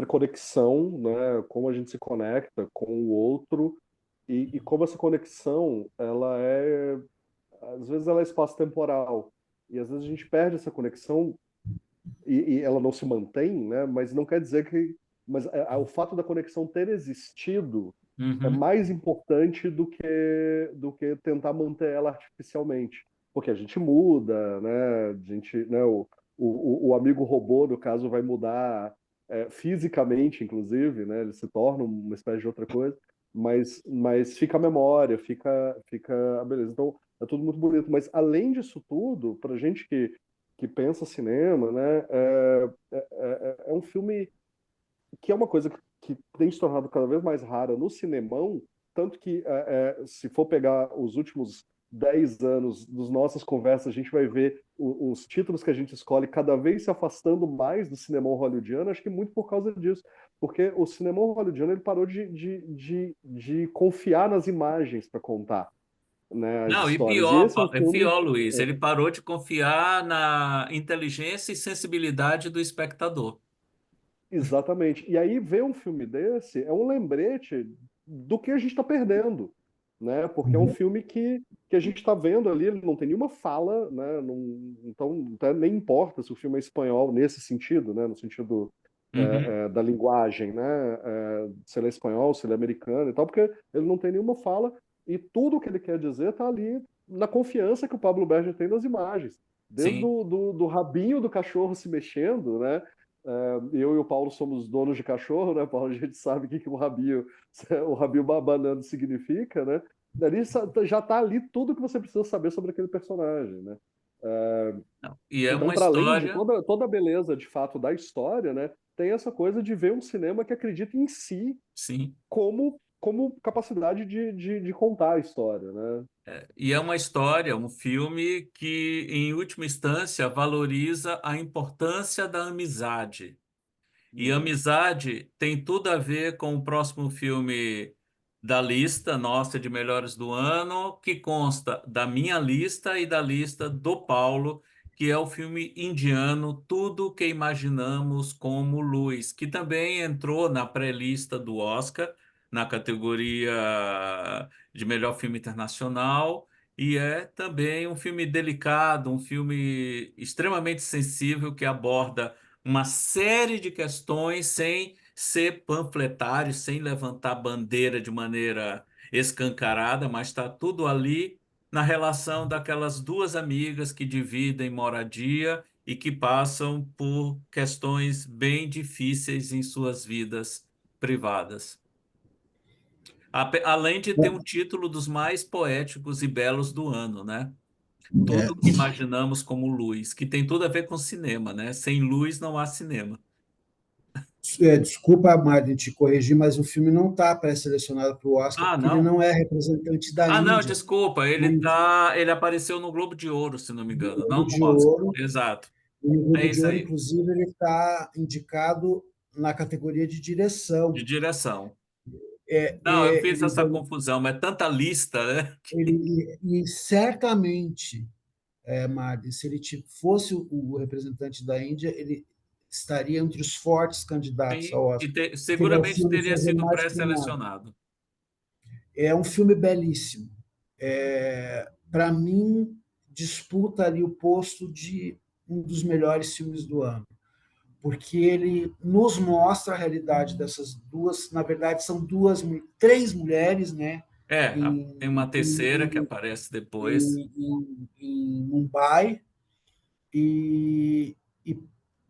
conexão, né? Como a gente se conecta com o outro e como essa conexão, às vezes ela é espaço-temporal, e às vezes a gente perde essa conexão e ela não se mantém, né? Mas não quer dizer que, mas o fato da conexão ter existido é Uhum. mais importante do que tentar manter ela artificialmente, porque a gente muda, né? A gente, né? O amigo robô, no caso, vai mudar fisicamente, inclusive, né? Ele se torna uma espécie de outra coisa, mas fica a memória, fica a beleza. Então é tudo muito bonito. Mas além disso tudo, para gente que pensa cinema, né? É um filme que é uma coisa que tem se tornado cada vez mais rara no cinemão, tanto que se for pegar os últimos 10 anos das nossas conversas, a gente vai ver os títulos que a gente escolhe cada vez se afastando mais do cinemão hollywoodiano, acho que muito por causa disso, porque o cinemão hollywoodiano ele parou de confiar nas imagens para contar, né, as Não, histórias. E esse é um é filme. pior, Luiz. Ele parou de confiar na inteligência e sensibilidade do espectador. Exatamente. E aí ver um filme desse é um lembrete do que a gente está perdendo, né? Porque é um Uhum. filme que a gente está vendo ali, ele não tem nenhuma fala, né? Não, então até nem importa se o filme é espanhol nesse sentido, né? No sentido Uhum. da linguagem, né? Se ele é espanhol, se ele é americano e tal, porque ele não tem nenhuma fala e tudo o que ele quer dizer está ali na confiança que o Pablo Berger tem nas imagens. Desde Sim. do rabinho do cachorro se mexendo, né? Eu e o Paulo somos donos de cachorro, né, Paulo? A gente sabe o que o rabinho banando significa, né? Ali já está ali tudo que você precisa saber sobre aquele personagem, né? É, Não. E é então, uma para além de história, toda a beleza, de fato, da história, né, tem essa coisa de ver um cinema que acredita em si sim. como capacidade de contar a história, né? E é uma história, um filme que, em última instância, valoriza a importância da amizade. E Uhum. amizade tem tudo a ver com o próximo filme da lista nossa de melhores do ano, que consta da minha lista e da lista do Paulo, que é o filme indiano Tudo que Imaginamos como Luz, que também entrou na pré-lista do Oscar, na categoria de melhor filme internacional. E é também um filme delicado, um filme extremamente sensível que aborda uma série de questões sem ser panfletário, sem levantar bandeira de maneira escancarada, mas está tudo ali na relação daquelas duas amigas que dividem moradia e que passam por questões bem difíceis em suas vidas privadas. Além de ter um título dos mais poéticos e belos do ano, né? É, Tudo que imaginamos como luz, que tem tudo a ver com cinema, né? Sem luz não há cinema. desculpa, Mari, te corrigir, mas o filme não está pré-selecionado para o Oscar, Ah, porque ele não. não é representante da Ah, não, Índia desculpa, no ele apareceu no Globo de Ouro, se não me engano, Globo não no de Oscar. Ouro. Exato. E no É Globo de isso Ouro, aí, inclusive, ele está indicado na categoria de de direção. direção. É, Não, eu fiz ele, essa confusão, mas é tanta lista, né? e certamente, Mari, se ele fosse o representante da Índia, ele estaria entre os fortes candidatos ao Oscar, porque ele é o Seguramente filme teria estrangeiro sido mais premiado. pré-selecionado. É um filme belíssimo. Para mim, disputa ali o posto de um dos melhores filmes do ano, porque ele nos mostra a realidade dessas duas, na verdade são três mulheres, né, É, tem uma em, terceira que em, aparece depois. em Mumbai e, e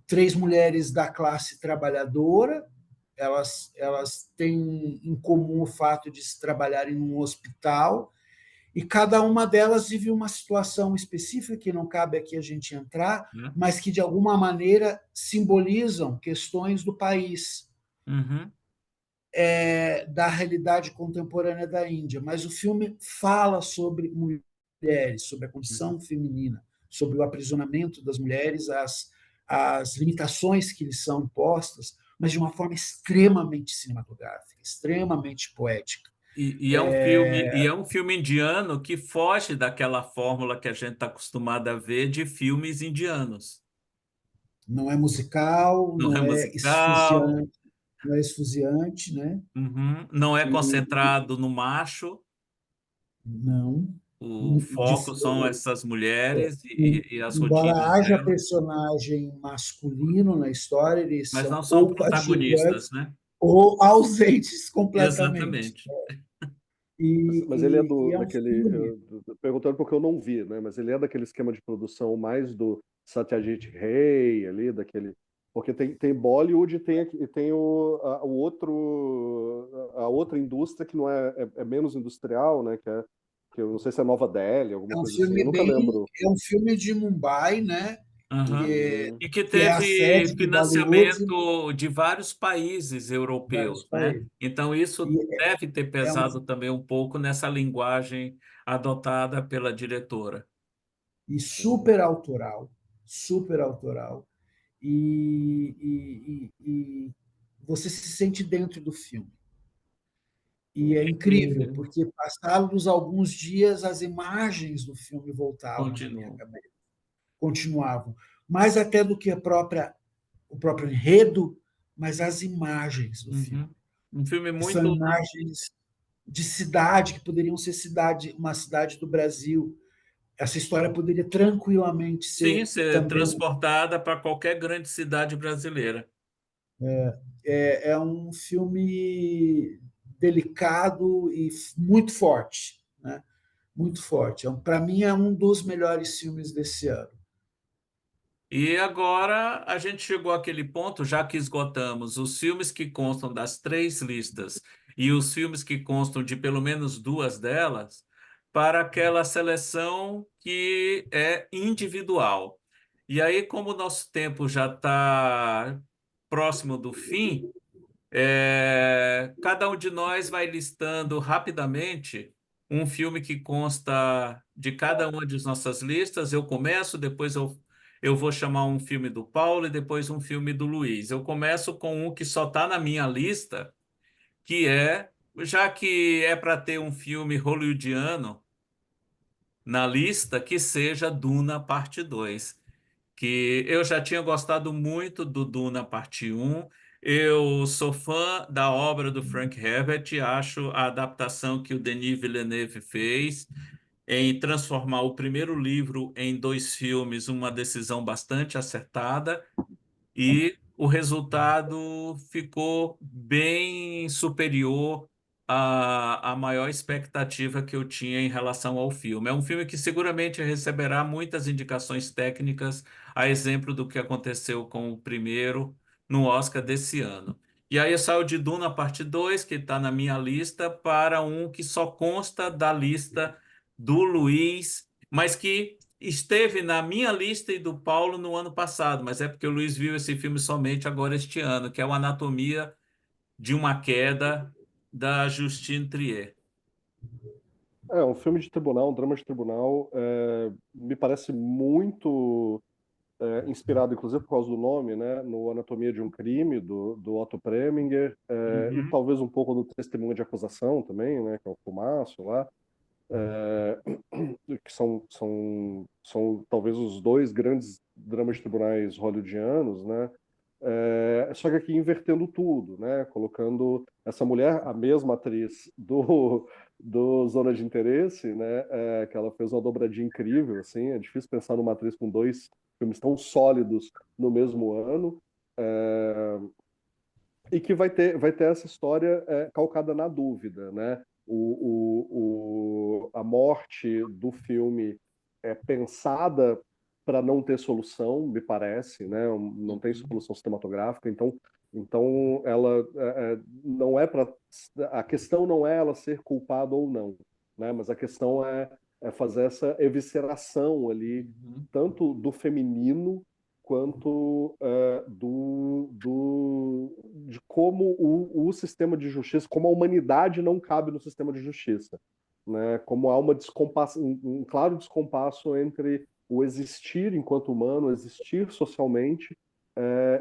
três mulheres da classe trabalhadora. Elas têm em comum o fato de se trabalharem em um hospital e cada uma delas vive uma situação específica que não cabe aqui a gente entrar, Né? mas que de alguma maneira simbolizam questões do país, Uhum, da realidade contemporânea da Índia. Mas o filme fala sobre mulheres, sobre a uhum. condição feminina, sobre o aprisionamento das mulheres, as limitações que lhes são impostas, mas de uma forma extremamente cinematográfica, extremamente poética. É um filme indiano que foge daquela fórmula que a gente está acostumado a ver de filmes indianos. Não é musical, Não é musical, não é esfuziante, né? uhum, não é E concentrado no macho, não, o foco são essas mulheres e as embora rotinas haja delas, personagem masculino na história, eles mas são não são ou coadjuvantes protagonistas, né? ou ausentes completamente. Exatamente. Mas ele é E é um daquele. filme. Perguntando porque eu não vi, né? Mas ele é daquele esquema de produção mais do Satyajit Ray, ali, daquele. Porque tem Bollywood e tem o outro, a outra indústria que não é menos industrial, né? Que eu não sei se é Nova Delhi, alguma É um coisa assim. Eu filme nunca bem, lembro. é um filme de Mumbai, né? Aham. Hum, E que Que é a teve sede de Bollywood financiamento de vários países em vários europeus, né? países. Então, isso E deve ter é um pesado também um pouco nessa linguagem adotada pela diretora. e super autoral. E você se sente dentro do filme. E é incrível, E porque passados alguns dias, as imagens do filme voltavam na minha continua. cabeça, continuavam. Mais até do que o próprio enredo, mas as imagens do filme. Uhum. Um filme Que são muito. imagens de cidade, que poderiam ser uma cidade do Brasil. Essa história poderia tranquilamente Sim, ser ser também. transportada para qualquer grande cidade brasileira. É um filme delicado e muito forte, né? Muito forte. Para mim, é um dos melhores filmes desse ano. E agora a gente chegou àquele ponto, já que esgotamos os filmes que constam das três listas e os filmes que constam de pelo menos duas delas, para aquela seleção que é individual. E aí, como o nosso tempo já está próximo do fim, cada um de nós vai listando rapidamente um filme que consta de cada uma de nossas listas. Eu começo, depois eu vou chamar um filme do Paulo e depois um filme do Luiz. Eu começo com um que só está na minha lista, que já que é para ter um filme hollywoodiano na lista, que seja Duna Parte 2, que eu já tinha gostado muito do Duna Parte 1. Eu sou fã da obra do Frank Herbert, acho a adaptação que o Denis Villeneuve fez em transformar o primeiro livro em dois filmes uma decisão bastante acertada. E o resultado ficou bem superior à maior expectativa que eu tinha em relação ao filme. É um filme que seguramente receberá muitas indicações técnicas, a exemplo do que aconteceu com o primeiro no Oscar desse ano. E aí saiu de Duna Parte 2, que está na minha lista, para um que só consta da lista do Luiz, mas que esteve na minha lista e do Paulo no ano passado, mas é porque o Luiz viu esse filme somente agora este ano, que é o Anatomia de uma Queda, da Justine Trier. É um filme de tribunal, um drama de tribunal. Me parece muito inspirado, inclusive por causa do nome, né, no Anatomia de um Crime, do Otto Preminger, e Uhum. talvez um pouco do Testemunho de Acusação também, né, que é o Fumaço lá, é, que são talvez os dois grandes dramas de tribunais hollywoodianos, né, só que aqui invertendo tudo, né, colocando essa mulher, a mesma atriz do Zona de Interesse, né, que ela fez uma dobradinha incrível, assim, é difícil pensar numa atriz com dois filmes tão sólidos no mesmo ano, é, e que vai ter essa história calcada na dúvida, né? A morte do filme é pensada para não ter solução, me parece, né? Não tem solução cinematográfica, então ela não é para a questão não é ela ser culpada ou não, né? Mas a questão é fazer essa evisceração ali Uhum. tanto do feminino quanto de como o sistema de justiça, como a humanidade não cabe no sistema de justiça, né? Como há um claro descompasso entre o existir enquanto humano, existir socialmente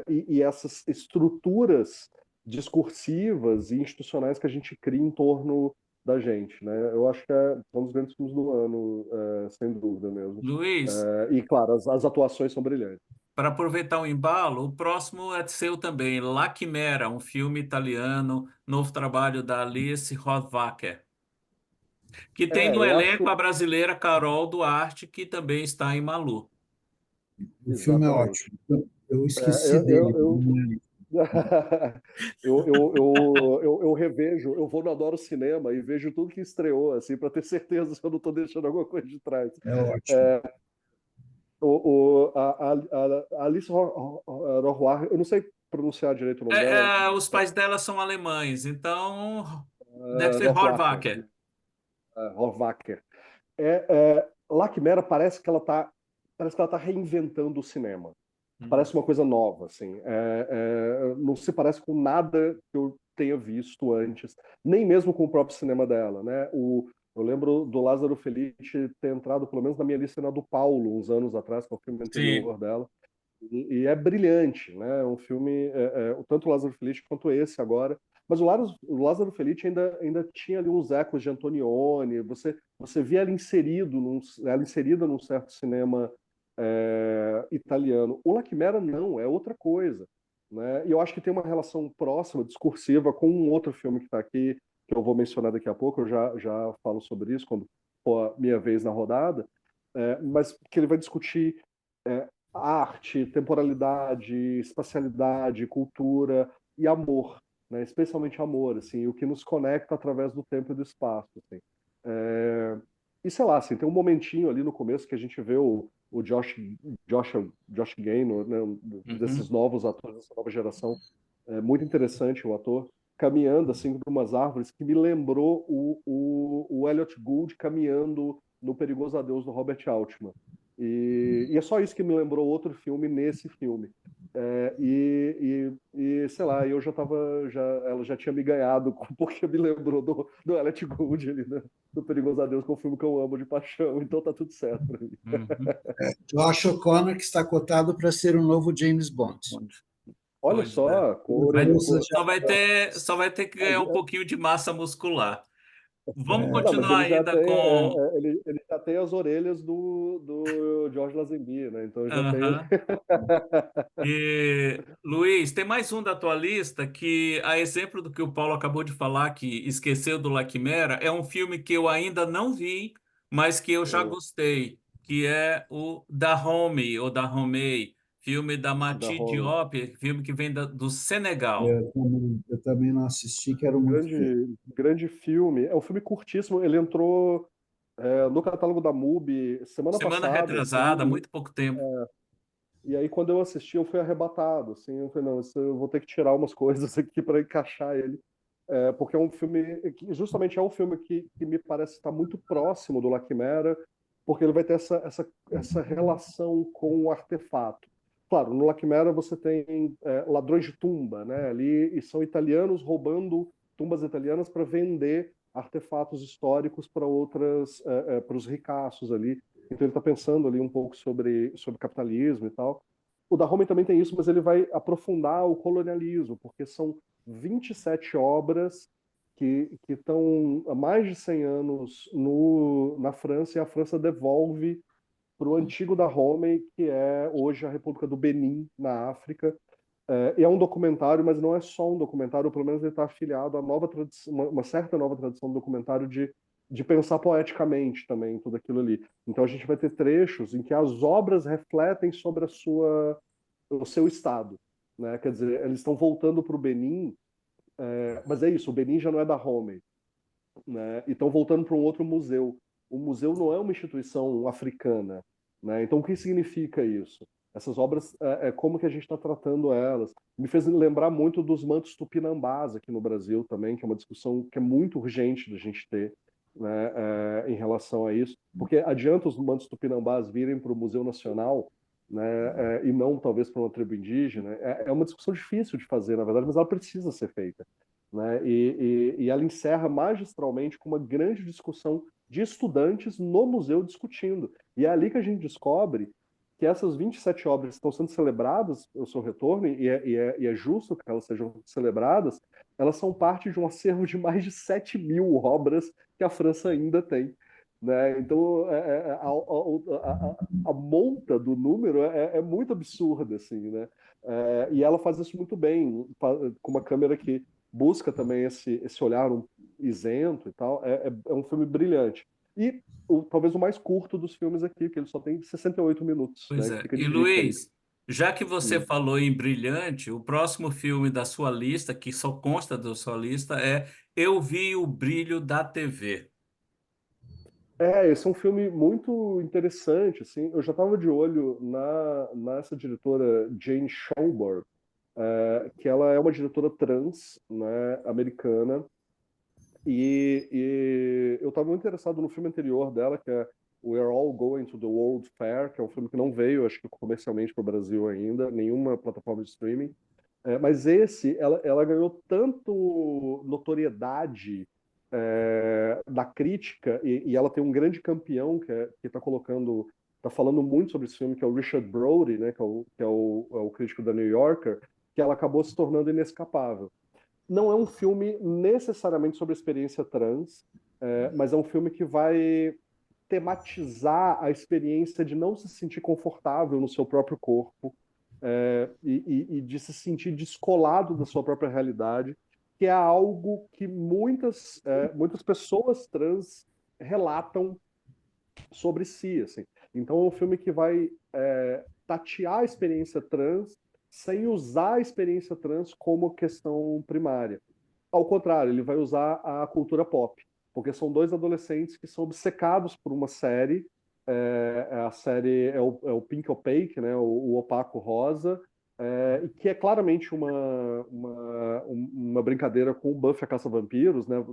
e essas estruturas discursivas e institucionais que a gente cria em torno da gente, né? Eu acho que é um dos grandes filmes do ano, sem dúvida mesmo. Luiz, E claro, as atuações são brilhantes. para aproveitar o embalo, o próximo é seu também, La Chimera, um filme italiano, novo trabalho da Alice Rohrwacher, que tem no Eu acho elenco a brasileira Carol Duarte, que também está em Malu. O filme é exatamente. ótimo. Eu esqueci É, dele. eu revejo, eu vou no Adoro Cinema e vejo tudo que estreou, assim, para ter certeza se eu não estou deixando alguma coisa de trás. É ótimo. A Alice Rohrwacher, eu não sei pronunciar direito o nome dela, Os pais dela são alemães, então deve ser Rohrwacher, Rohrwacher. Rohrwacher. La Chimera parece que ela tá reinventando o cinema. Hum. Parece uma coisa nova, assim. Não se parece com nada que eu tenha visto antes, nem mesmo com o próprio cinema dela, né? Eu lembro do Lázaro Felice ter entrado, pelo menos na minha lista, na do Paulo, uns anos atrás, que é o filme Sim. anterior dela. E é brilhante, né? Um filme, tanto o Lázaro Felice quanto esse agora. Mas o Lázaro Felice ainda tinha ali uns ecos de Antonioni. Você via ela inserida num certo cinema italiano. O La Chimera não, é outra coisa, né? E eu acho que tem uma relação próxima, discursiva, com um outro filme que está aqui, que eu vou mencionar daqui a pouco. Eu já falo sobre isso quando for a minha vez na rodada. Mas que ele vai discutir é, arte, temporalidade, espacialidade, cultura e amor, né? Especialmente amor, assim, o que nos conecta através do tempo e do espaço, assim. É... E sei lá, assim, tem um momentinho ali no começo que a gente vê o Josh Gaynor, né? Desses Uhum. novos atores dessa nova geração, muito interessante o ator, caminhando assim por umas árvores que me lembrou o Elliot Gould caminhando no Perigoso Adeus do Robert Altman. E é só isso que me lembrou outro filme nesse filme. Sei lá, eu ela já tinha me ganhado porque me lembrou do Elliot Gould ali, né? Do Perigoso Adeus, que é um filme que eu amo de paixão, então tá tudo certo pra mim. Uhum. Josh O'Connor, que está cotado para ser o novo James Bond. Olha Pois é. só, com orelha. Bolsa de Só vai ter que ganhar um pouquinho de massa muscular. Vamos Não, mas continuar ele já ainda tem, com. ele já tem as orelhas do George Lazenby, né? Então já tem ali. Aham. E, Luiz, tem mais um da tua lista que, a exemplo do que o Paulo acabou de falar, que esqueceu do La Chimera, é um filme que eu ainda não vi, mas que eu já gostei, que é o Dahomey, ou Dahomey, filme da Da Mati Roma. Diop, filme que vem do Senegal. eu também não assisti, quero muito ver. Grande, grande filme. É um filme curtíssimo. Ele entrou no catálogo da MUBI semana Semana passada, retrasada, assim. muito pouco tempo. E aí, quando eu assisti, eu fui arrebatado, assim. Eu falei, não, eu vou ter que tirar umas coisas aqui para encaixar ele. Porque é um filme, justamente é um filme que me parece estar muito próximo do La Chimera, porque ele vai ter essa relação com o artefato. Claro, no La Chimera você tem ladrões de tumba, né? Ali, e são italianos roubando tumbas italianas para vender artefatos históricos para os ricaços ali. Então ele está pensando ali um pouco sobre capitalismo e tal. O da Roma também tem isso, mas ele vai aprofundar o colonialismo, porque são 27 obras que estão há mais de 100 anos na França, e a França devolve para o antigo Dahomey, que é hoje a República do Benin, na África. E é um documentário, mas não é só um documentário, ou pelo menos ele está afiliado a nova tradição, uma certa nova tradição do documentário de pensar poeticamente também tudo aquilo ali. Então a gente vai ter trechos em que as obras refletem sobre o seu estado, né? Quer dizer, eles estão voltando para o Benin, mas é isso, o Benin já não é da Roma, né? E estão voltando para um outro museu. O museu não é uma instituição africana, né? Então o que significa isso? Essas obras, como que a gente está tratando elas? Me fez lembrar muito dos mantos tupinambás aqui no Brasil também, que é uma discussão que é muito urgente da gente ter, né, em relação a isso, porque adianta os mantos tupinambás virem para o Museu Nacional, né, e não talvez para uma tribo indígena. É uma discussão difícil de fazer, na verdade, mas ela precisa ser feita, né? E ela encerra magistralmente com uma grande discussão de estudantes no museu discutindo. E é ali que a gente descobre que essas 27 obras estão sendo celebradas o seu retorno, e é justo que elas sejam celebradas, elas são parte de um acervo de mais de 7.000 obras que a França ainda tem. Né? Então, a monta do número é muito absurda, assim, né? E ela faz isso muito bem, com uma câmera que busca também esse olhar isento e tal. É um filme brilhante. E talvez o mais curto dos filmes aqui, que ele só tem 68 minutos, Pois né? Que é. fica E de dica aí. Luiz, já que você Hum. falou em Brilhante, o próximo filme da sua lista, que só consta da sua lista, é Eu Vi o Brilho da TV. Esse é um filme muito interessante, assim. Eu já estava de olho nessa diretora Jane Schoenberg, que ela é uma diretora trans, né, americana, e eu estava muito interessado no filme anterior dela, que é We're All Going to the World Fair, que é um filme que não veio, acho que comercialmente para o Brasil ainda, nenhuma plataforma de streaming. Mas esse, ela ganhou tanto notoriedade da crítica, e ela tem um grande campeão que está colocando, está falando muito sobre esse filme, que é o Richard Brody, né, que é o crítico da New Yorker, que ela acabou se tornando inescapável. Não é um filme necessariamente sobre a experiência trans, mas é um filme que vai tematizar a experiência de não se sentir confortável no seu próprio corpo, e de se sentir descolado da sua própria realidade, que é algo que muitas pessoas trans relatam sobre si, assim. Então é um filme que vai tatear a experiência trans sem usar a experiência trans como questão primária. Ao contrário, ele vai usar a cultura pop, porque são dois adolescentes que são obcecados por uma série. A série é o Pink Opaque, né, o opaco rosa, e que é claramente uma brincadeira com o Buffy a Caça-Vampiros, né?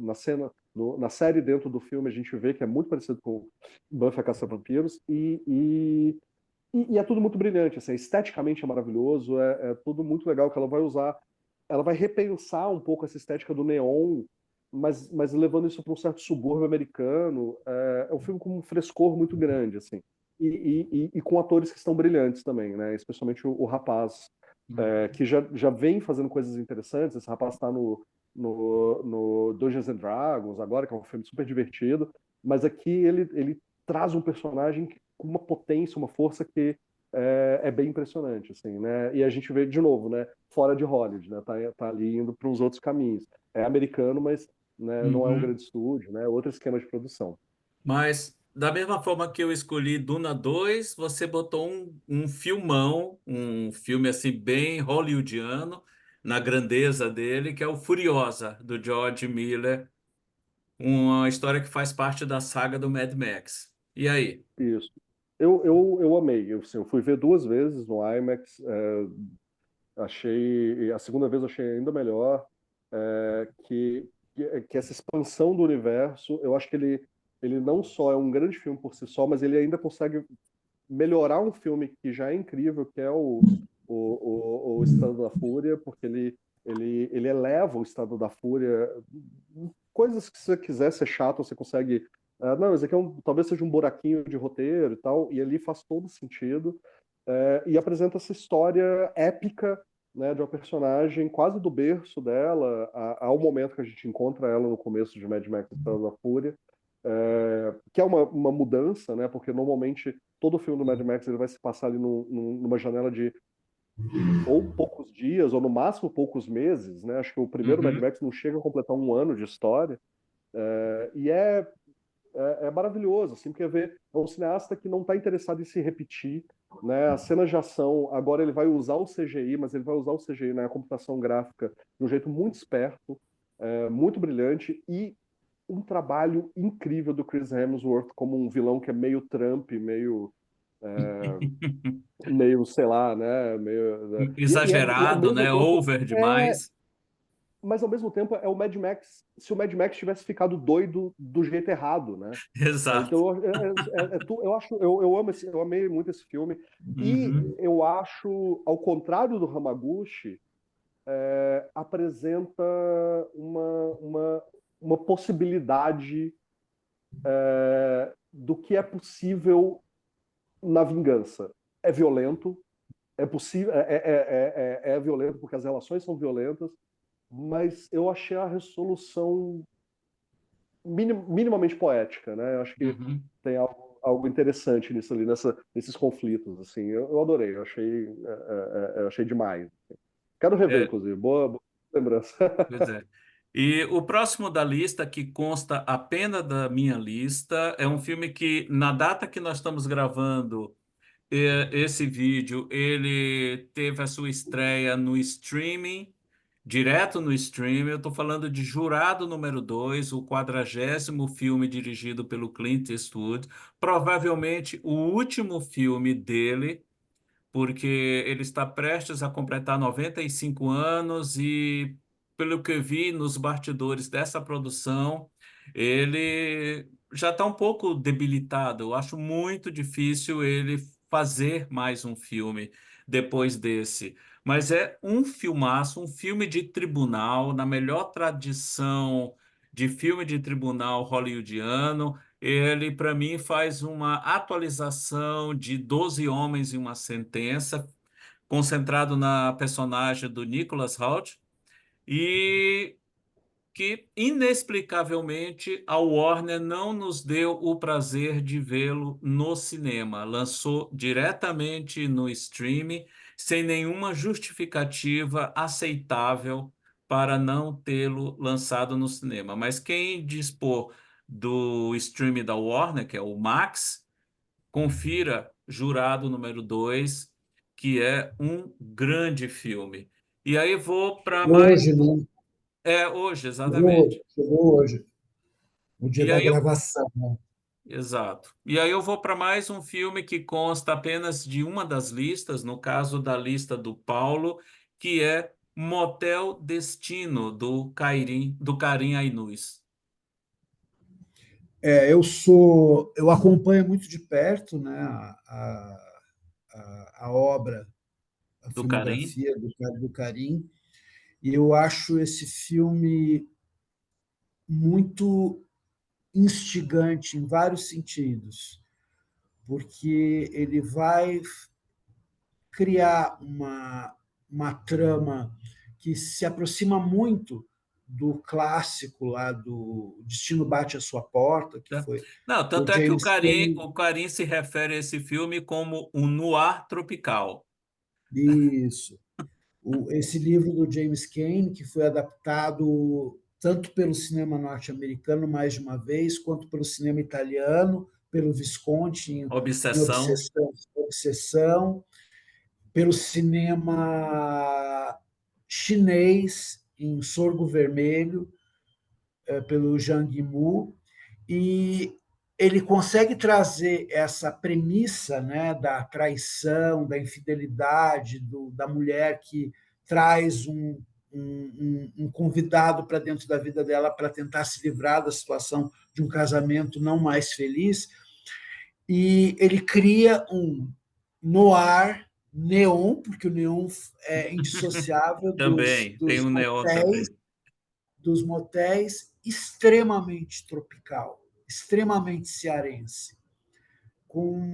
Na série dentro do filme a gente vê que é muito parecido com Buffy a Caça-Vampiros, e é tudo muito brilhante, assim, esteticamente é maravilhoso, é tudo muito legal que ela vai usar. Ela vai repensar um pouco essa estética do neon, mas levando isso para um certo subúrbio americano. É um filme com um frescor muito grande, assim. E com atores que estão brilhantes também, né? Especialmente o rapaz, que já vem fazendo coisas interessantes. Esse rapaz está no Dungeons and Dragons agora, que é um filme super divertido. Mas aqui ele traz um personagem com uma potência, uma força que é bem impressionante, assim, né? E a gente vê de novo, né? Fora de Hollywood, né? Tá ali indo para os outros caminhos. É americano, mas, né, não é um Uhum. grande estúdio, né? Outro esquema de produção. Mas, da mesma forma que eu escolhi Duna 2, você botou um filmão, um filme assim bem hollywoodiano, na grandeza dele, que é o Furiosa, do George Miller, uma história que faz parte da saga do Mad Max. E aí? Isso. Eu amei. Assim, eu fui ver duas vezes no IMAX. Achei, a segunda vez eu achei ainda melhor, que essa expansão do universo. Eu acho que ele não só é um grande filme por si só, mas ele ainda consegue melhorar um filme que já é incrível, que é o Estado da Fúria, porque ele eleva o Estado da Fúria. Coisas que se você quiser ser chato, você consegue. Não, esse aqui talvez seja um buraquinho de roteiro e tal, e ali faz todo sentido. E apresenta essa história épica, né, de uma personagem quase do berço dela, ao momento que a gente encontra ela no começo de Mad Max Estrada da Fúria, que é uma mudança, né, porque normalmente todo filme do Mad Max ele vai se passar ali numa janela de ou poucos dias, ou no máximo poucos meses, né? Acho que o primeiro Mad Uhum. Max não chega a completar um ano de história, e é maravilhoso, assim, porque é um cineasta que não está interessado em se repetir, né? As cenas de ação, agora ele vai usar o CGI, mas ele vai usar o CGI, né, a computação gráfica, de um jeito muito esperto, muito brilhante, e um trabalho incrível do Chris Hemsworth como um vilão que é meio Trump, meio sei lá, né? Meio, e ao Exagerado, mesmo né? tempo Over demais. mas ao mesmo tempo é o Mad Max, se o Mad Max tivesse ficado doido do jeito errado, né? Exato. Então eu acho, eu amo eu amei muito esse filme, e Uhum. eu acho, ao contrário do Hamaguchi, apresenta uma possibilidade do que é possível na vingança. é violento, é possível, é violento porque as relações são violentas, mas eu achei a resolução minimamente poética, né? Eu acho que Uhum. tem algo interessante nisso ali, nesses conflitos, assim. Eu adorei, eu achei demais. Quero rever, É, inclusive. Boa lembrança. pois é. E o próximo da lista, que consta apenas da minha lista, é um filme que, na data que nós estamos gravando esse vídeo, ele teve a sua estreia no streaming, direto no streaming. Eu estou falando de Jurado número 2, o 40º filme dirigido pelo Clint Eastwood, provavelmente o último filme dele, porque ele está prestes a completar 95 anos e, pelo que eu vi nos bastidores dessa produção, ele já está um pouco debilitado. Eu acho muito difícil ele fazer mais um filme depois desse. Mas é um filmaço, um filme de tribunal, na melhor tradição de filme de tribunal hollywoodiano. Ele, para mim, faz uma atualização de Doze Homens e uma Sentença, concentrado na personagem do Nicholas Hoult, e que, inexplicavelmente, a Warner não nos deu o prazer de vê-lo no cinema. Lançou diretamente no streaming, sem nenhuma justificativa aceitável para não tê-lo lançado no cinema. Mas quem dispor do streaming da Warner, que é o Max, confira Jurado número 2, que é um grande filme. E aí vou para mais. Hoje, né? É, hoje, exatamente. Chegou hoje, o dia E da aí eu. gravação, né? Exato. E aí eu vou para mais um filme que consta apenas de uma das listas, no caso da lista do Paulo, que é Motel Destino, do Karim Ainus, Eu acompanho muito de perto, né, a obra, a do Karim. filmografia do Karim, e eu acho esse filme muito instigante em vários sentidos, porque ele vai criar uma trama que se aproxima muito do clássico lá do Destino Bate à Sua Porta, que Tá? foi Não, do tanto é que James Cain. O Karim se refere a esse filme como um noir tropical. Isso. Esse livro do James Cain, que foi adaptado tanto pelo cinema norte-americano mais de uma vez, quanto pelo cinema italiano, pelo Visconti em Obsessão. Obsessão, pelo cinema chinês em Sorgo Vermelho, pelo Zhang Yimou, e ele consegue trazer essa premissa, né, da traição, da infidelidade, da mulher que traz um convidado para dentro da vida dela para tentar se livrar da situação de um casamento não mais feliz, e ele cria um noir neon, porque o neon é indissociável Também, tem um neon também. dos motéis, extremamente tropical, extremamente cearense, com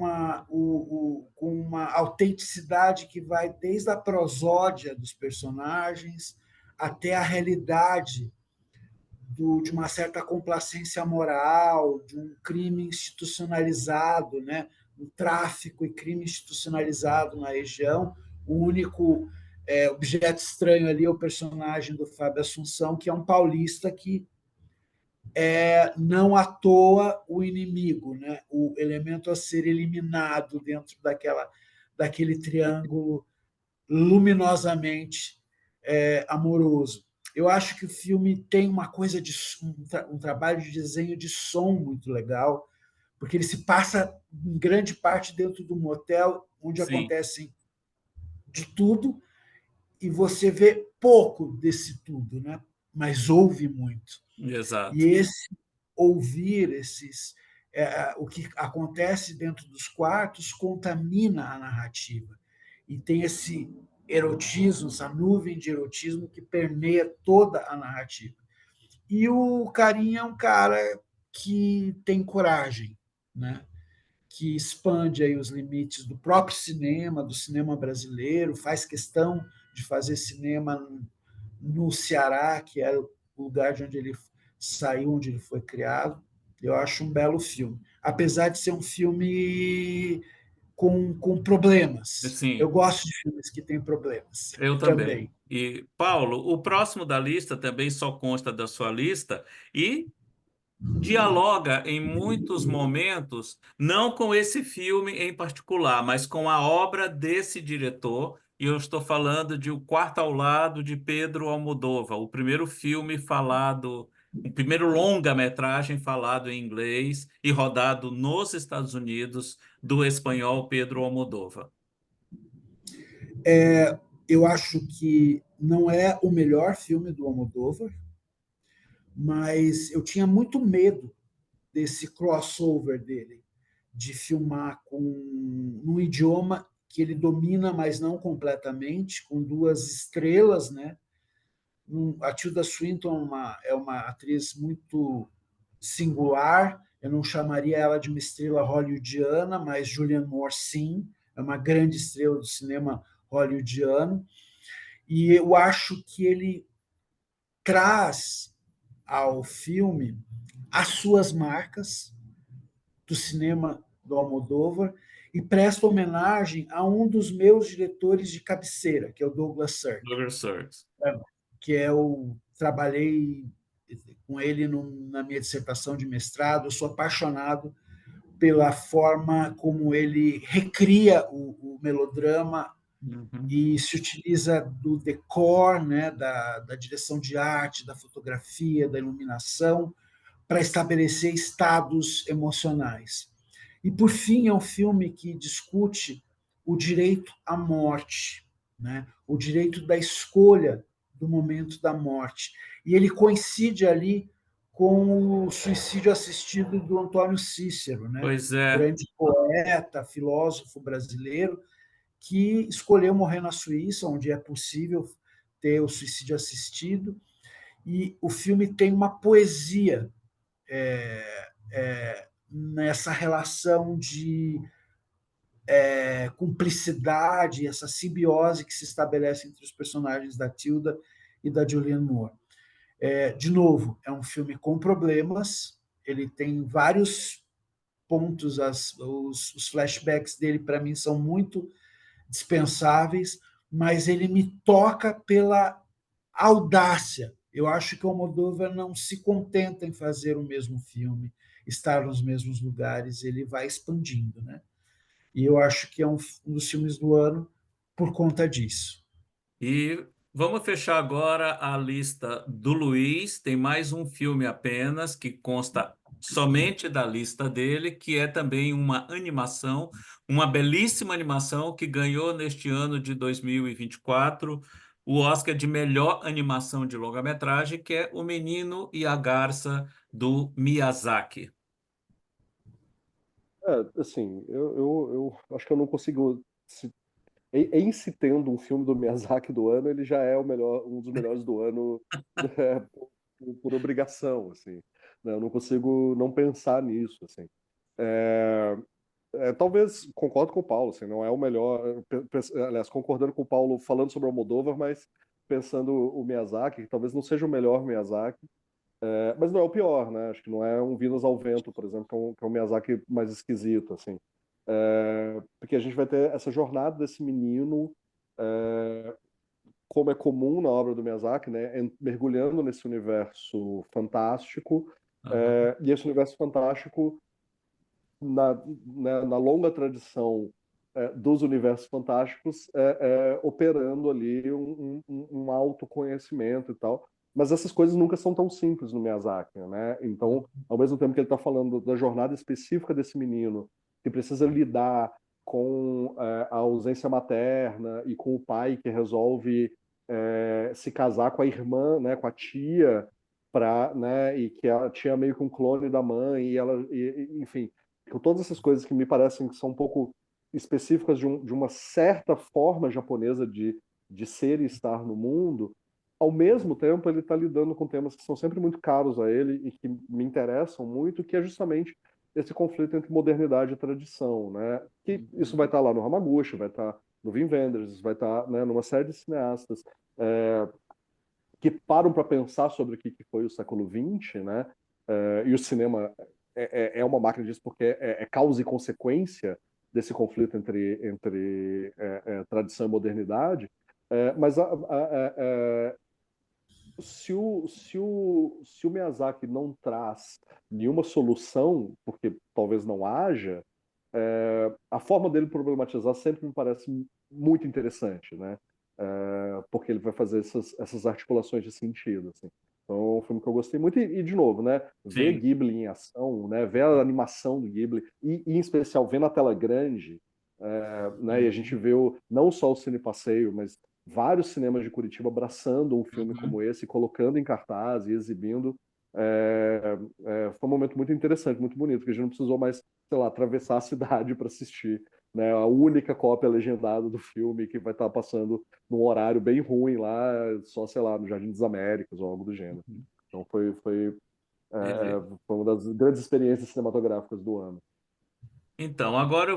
uma autenticidade que vai desde a prosódia dos personagens até a realidade de uma certa complacência moral, de um crime institucionalizado, né? Um tráfico e crime institucionalizado na região. O único objeto estranho ali é o personagem do Fábio Assunção, que é um paulista que não à toa o inimigo, né? O elemento a ser eliminado dentro daquele triângulo luminosamente amoroso. Eu acho que o filme tem uma coisa de um trabalho de desenho de som muito legal, porque ele se passa em grande parte dentro do motel, onde Sim, acontecem de tudo, e você vê pouco desse tudo, né? Mas ouve muito. E exato. esse ouvir o que acontece dentro dos quartos contamina a narrativa. E tem esse erotismo, essa nuvem de erotismo que permeia toda a narrativa. E o Carinha é um cara que tem coragem, né? que expande aí os limites do próprio cinema, do cinema brasileiro, faz questão de fazer cinema no Ceará, que era o lugar de onde ele saiu, onde ele foi criado. Eu acho um belo filme, apesar de ser um filme com problemas. Eu Sim, gosto de filmes que têm problemas eu também. também. E, Paulo, o próximo da lista também só consta da sua lista e dialoga em muitos momentos, não com esse filme em particular, mas com a obra desse diretor. E eu estou falando de O Quarto ao Lado de Pedro Almodóvar, o primeiro filme falado, o primeiro longa-metragem falado em inglês e rodado nos Estados Unidos do espanhol Pedro Almodóvar. Eu acho que não é o melhor filme do Almodóvar, mas eu tinha muito medo desse crossover dele, de filmar com um idioma que ele domina, mas não completamente, com duas estrelas, né? A Tilda Swinton é uma atriz muito singular. Eu não chamaria ela de uma estrela hollywoodiana, mas Julianne Moore sim, é uma grande estrela do cinema hollywoodiano. E eu acho que ele traz ao filme as suas marcas do cinema do Almodóvar e presta homenagem a um dos meus diretores de cabeceira, que é o Douglas Sirk, Douglas Sirk. que eu trabalhei com ele na minha dissertação de mestrado. Eu sou apaixonado pela forma como ele recria o melodrama Uhum. e se utiliza do decor, né, da direção de arte, da fotografia, da iluminação, para estabelecer estados emocionais. E, por fim, é um filme que discute o direito à morte, né? O direito da escolha do momento da morte. E ele coincide ali com o suicídio assistido do Antônio Cícero, né? Pois é. Grande poeta, filósofo brasileiro, que escolheu morrer na Suíça, onde é possível ter o suicídio assistido. E o filme tem uma poesia nessa relação de cumplicidade, essa simbiose que se estabelece entre os personagens da Tilda e da Julianne Moore. De novo, é um filme com problemas, ele tem vários pontos, os flashbacks dele, para mim, são muito dispensáveis, mas ele me toca pela audácia. Eu acho que o Almodóvar não se contenta em fazer o mesmo filme, estar nos mesmos lugares, ele vai expandindo, né? E eu acho que é um dos filmes do ano por conta disso. E vamos fechar agora a lista do Luiz. Tem mais um filme apenas que consta somente da lista dele, que é também uma animação, uma belíssima animação que ganhou neste ano de 2024 o Oscar de melhor animação de longa-metragem, que é O Menino e a Garça, do Miyazaki. Assim, eu acho que eu não consigo. Em se tendo um filme do Miyazaki do ano, ele já é o melhor, um dos melhores do ano, né, por obrigação, assim. Né? Eu não consigo não pensar nisso, assim. É, talvez concordo com o Paulo, assim, não é o melhor. Aliás, concordando com o Paulo falando sobre o Almodóvar, mas pensando o Miyazaki, que talvez não seja o melhor Miyazaki, mas não é o pior, né? Acho que não é um Vidas ao Vento, por exemplo, que é um Miyazaki mais esquisito, assim. Porque a gente vai ter essa jornada desse menino, é, como é comum na obra do Miyazaki, né? Mergulhando nesse universo fantástico, Aham. e esse universo fantástico na, na longa tradição dos universos fantásticos, operando ali um autoconhecimento e tal. Mas essas coisas nunca são tão simples no Miyazaki, né? Então, ao mesmo tempo que ele está falando da jornada específica desse menino, que precisa lidar com a ausência materna e com o pai que resolve se casar com a irmã, né, com a tia, né, e que a tia é meio que um clone da mãe, enfim, com todas essas coisas que me parecem que são um pouco específicas de uma certa forma japonesa de ser e estar no mundo, ao mesmo tempo ele está lidando com temas que são sempre muito caros a ele e que me interessam muito, que é justamente esse conflito entre modernidade e tradição, né? Que isso vai estar lá no Hamaguchi, vai estar no Wim Wenders, vai estar, né, numa série de cineastas é, que param para pensar sobre o que foi o século XX, né? E o cinema é uma máquina disso porque é causa e consequência desse conflito entre tradição e modernidade. Mas se o Miyazaki não traz nenhuma solução, porque talvez não haja, a forma dele problematizar sempre me parece muito interessante, né? Porque ele vai fazer essas articulações de sentido, assim. Então, é um filme que eu gostei muito. De novo, né? Ver Sim. Ghibli em ação, né? Ver a animação do Ghibli, em especial, ver na tela grande, né? E a gente vê não só o Cine Passeio, mas vários cinemas de Curitiba abraçando um filme Uhum. como esse, colocando em cartaz e exibindo. Foi um momento muito interessante, muito bonito, que a gente não precisou mais, sei lá, atravessar a cidade para assistir, né? A única cópia legendada do filme que vai estar passando num horário bem ruim lá, só, sei lá, no Jardim das Américas ou algo do gênero. Então Beleza. foi uma das grandes experiências cinematográficas do ano. Então, agora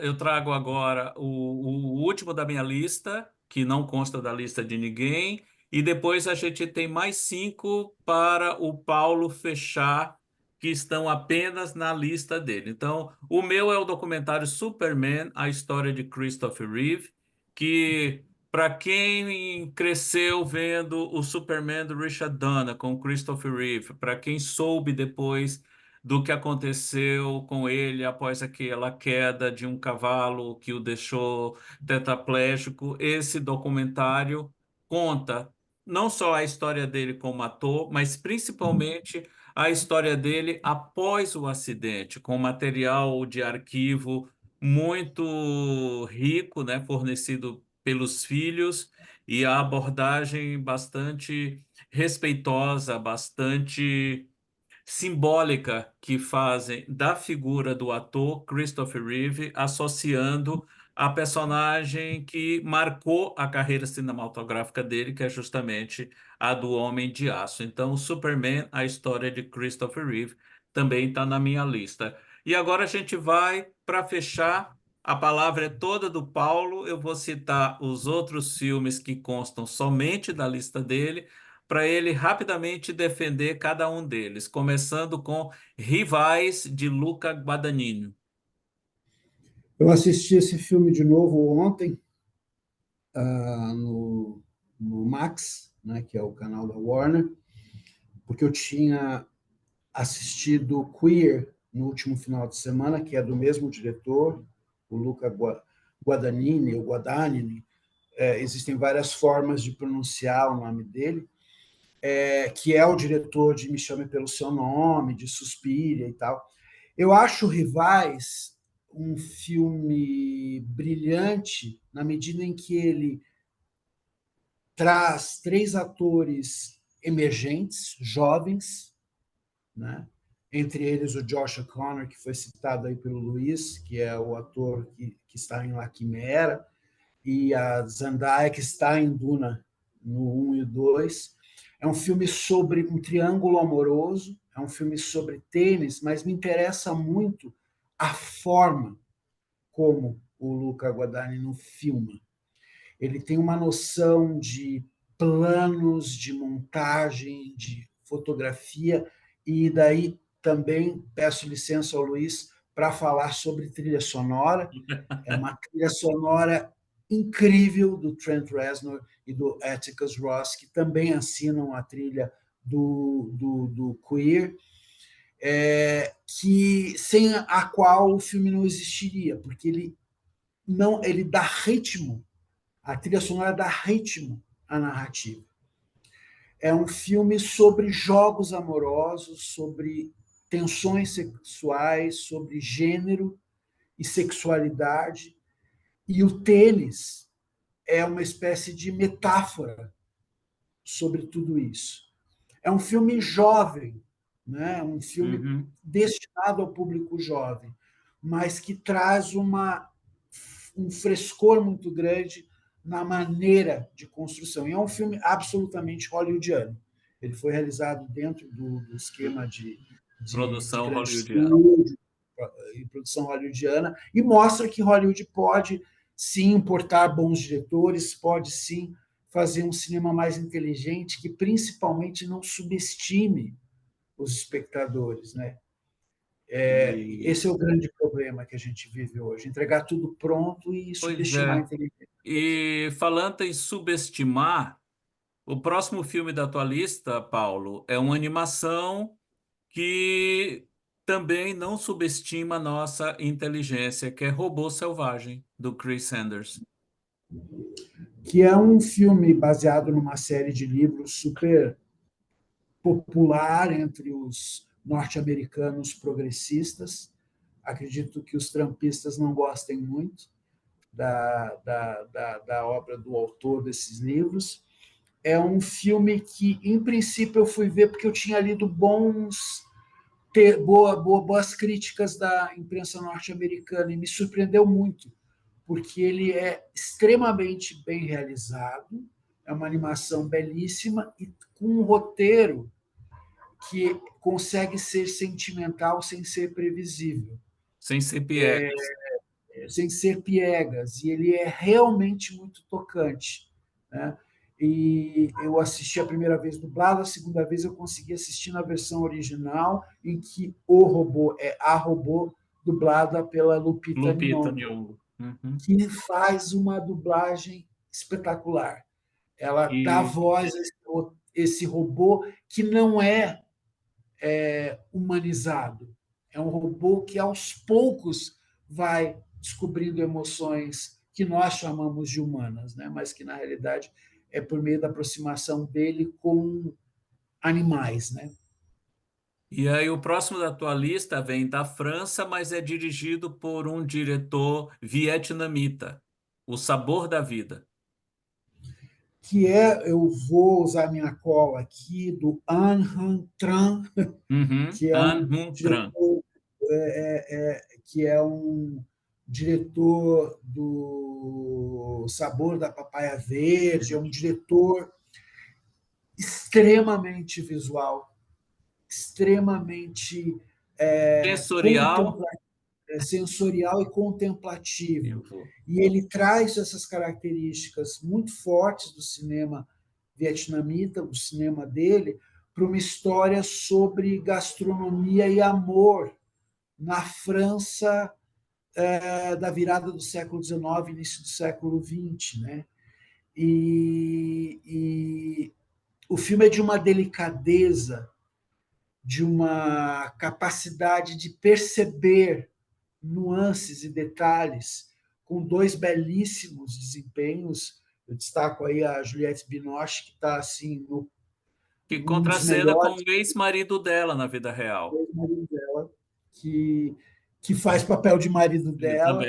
eu trago agora o último da minha lista, que não consta da lista de ninguém, e depois a gente tem mais 5 para o Paulo fechar, que estão apenas na lista dele. Então, o meu é o documentário Superman, a história de Christopher Reeve, que para quem cresceu vendo o Superman do Richard Donner com Christopher Reeve, para quem soube depois do que aconteceu com ele após aquela queda de um cavalo que o deixou tetraplégico. Esse documentário conta não só a história dele como ator, mas principalmente a história dele após o acidente, com material de arquivo muito rico, né, fornecido pelos filhos e a abordagem bastante respeitosa, bastante simbólica que fazem da figura do ator Christopher Reeve associando a personagem que marcou a carreira cinematográfica dele, que é justamente a do Homem de Aço. Então, o Superman, a história de Christopher Reeve, também está na minha lista. E agora a gente vai para fechar. A palavra é toda do Paulo. Eu vou citar os outros filmes que constam somente da lista dele para ele rapidamente defender cada um deles, começando com Rivais de Luca Guadagnino. Eu assisti esse filme de novo ontem, no, no Max, né, que é o canal da Warner, porque eu tinha assistido Queer no último final de semana, que é do mesmo diretor, o Luca Guadagnini, ou Guadagnini. Existem várias formas de pronunciar o nome dele, que é o diretor de Me Chame Pelo Seu Nome, de Suspiria e tal. Eu acho Rivais um filme brilhante na medida em que ele traz 3 atores emergentes, jovens, né? Entre eles o Josh O'Connor, que foi citado aí pelo Luiz, que é o ator que está em La Quimera, e a Zendaya, que está em Duna no 1 e 2. É um filme sobre um triângulo amoroso, é um filme sobre tênis, mas me interessa muito a forma como o Luca Guadagnino filma. Ele tem uma noção de planos, de montagem, de fotografia, e daí também peço licença ao Luiz para falar sobre trilha sonora. É uma trilha sonora incrível do Trent Reznor e do Atticus Ross, que também assinam a trilha do Queer, que sem a qual o filme não existiria, porque ele dá ritmo, a trilha sonora dá ritmo à narrativa. É um filme sobre jogos amorosos, sobre tensões sexuais, sobre gênero e sexualidade. E o tênis é uma espécie de metáfora sobre tudo isso. É um filme jovem, né? Um filme Uhum. destinado ao público jovem, mas que traz um frescor muito grande na maneira de construção. E é um filme absolutamente hollywoodiano. Ele foi realizado dentro do esquema de Produção grande hollywoodiana. estúdio e produção hollywoodiana, e mostra que Hollywood pode sim importar bons diretores, pode sim fazer um cinema mais inteligente, que principalmente não subestime os espectadores, né? E, Esse é o grande problema que a gente vive hoje, entregar tudo pronto e pois subestimar a é. inteligência. E falando em subestimar, o próximo filme da tua lista, Paulo, é uma animação que também não subestima a nossa inteligência, que é Robô Selvagem, do Chris Sanders. Que é um filme baseado numa série de livros super popular entre os norte-americanos progressistas. Acredito que os trumpistas não gostem muito da obra do autor desses livros. É um filme que, em princípio, eu fui ver porque eu tinha lido boas críticas da imprensa norte-americana e me surpreendeu muito, porque ele é extremamente bem realizado, é uma animação belíssima e com um roteiro que consegue ser sentimental sem ser previsível, Sem ser piegas. sem ser piegas, e ele é realmente muito tocante, né? E eu assisti a primeira vez dublado, a segunda vez eu consegui assistir na versão original, em que o robô é a robô dublada pela Lupita Lupita Nyong'o, Nyong'o. Uhum. que faz uma dublagem espetacular. Ela dá E voz a esse robô que não é humanizado. É um robô que, aos poucos, vai descobrindo emoções que nós chamamos de humanas, né? Mas que, na realidade, é por meio da aproximação dele com animais, né? E aí, o próximo da tua lista vem da França, mas é dirigido por um diretor vietnamita, O Sabor da Vida. Que é, eu vou usar minha cola aqui, do An Han Tran, Uhum. que é An um Hun Tran. diretor, que é um diretor do Sabor da Papaya Verde, é um diretor extremamente visual, extremamente Sensorial. sensorial e contemplativo. Eu vou. E ele traz essas características muito fortes do cinema vietnamita, do cinema dele, para uma história sobre gastronomia e amor na França da virada do século XIX, início do século XX, né? E o filme é de uma delicadeza, de uma capacidade de perceber nuances e detalhes, com dois belíssimos desempenhos. Eu destaco aí a Juliette Binoche, que está assim, Que um dos contracena com melhores o ex-marido dela na vida real. maridos dela, que, que faz papel de marido Ele dela,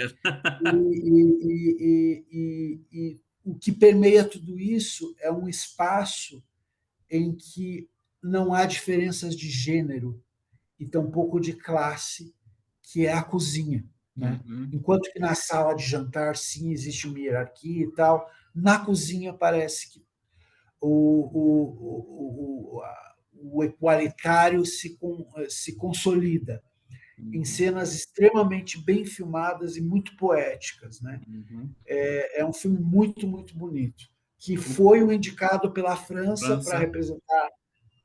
também. e o que permeia tudo isso é um espaço em que não há diferenças de gênero e tampouco de classe, que é a cozinha, né? Uhum. Enquanto que na sala de jantar, sim, existe uma hierarquia e tal, na cozinha parece que o equalitário se consolida em Uhum. cenas extremamente bem filmadas e muito poéticas, né? Uhum. É um filme muito, muito bonito, que O foi o indicado pela França para França, representar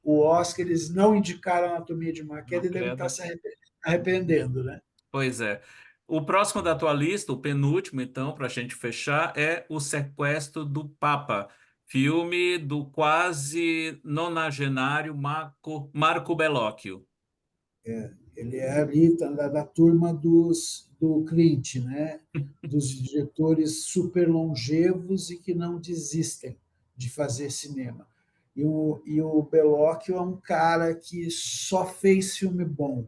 o Oscar. Eles não indicaram Anatomia de uma uma Queda e devem estar queda. se arrependendo, né? Pois é. O próximo da tua lista, o penúltimo, então, para a gente fechar, é O Sequestro do Papa, filme do quase nonagenário Marco Bellocchio. Ele é ali da turma do Clint, né? Dos diretores super longevos e que não desistem de fazer cinema. E o Bellocchio é um cara que só fez filme bom,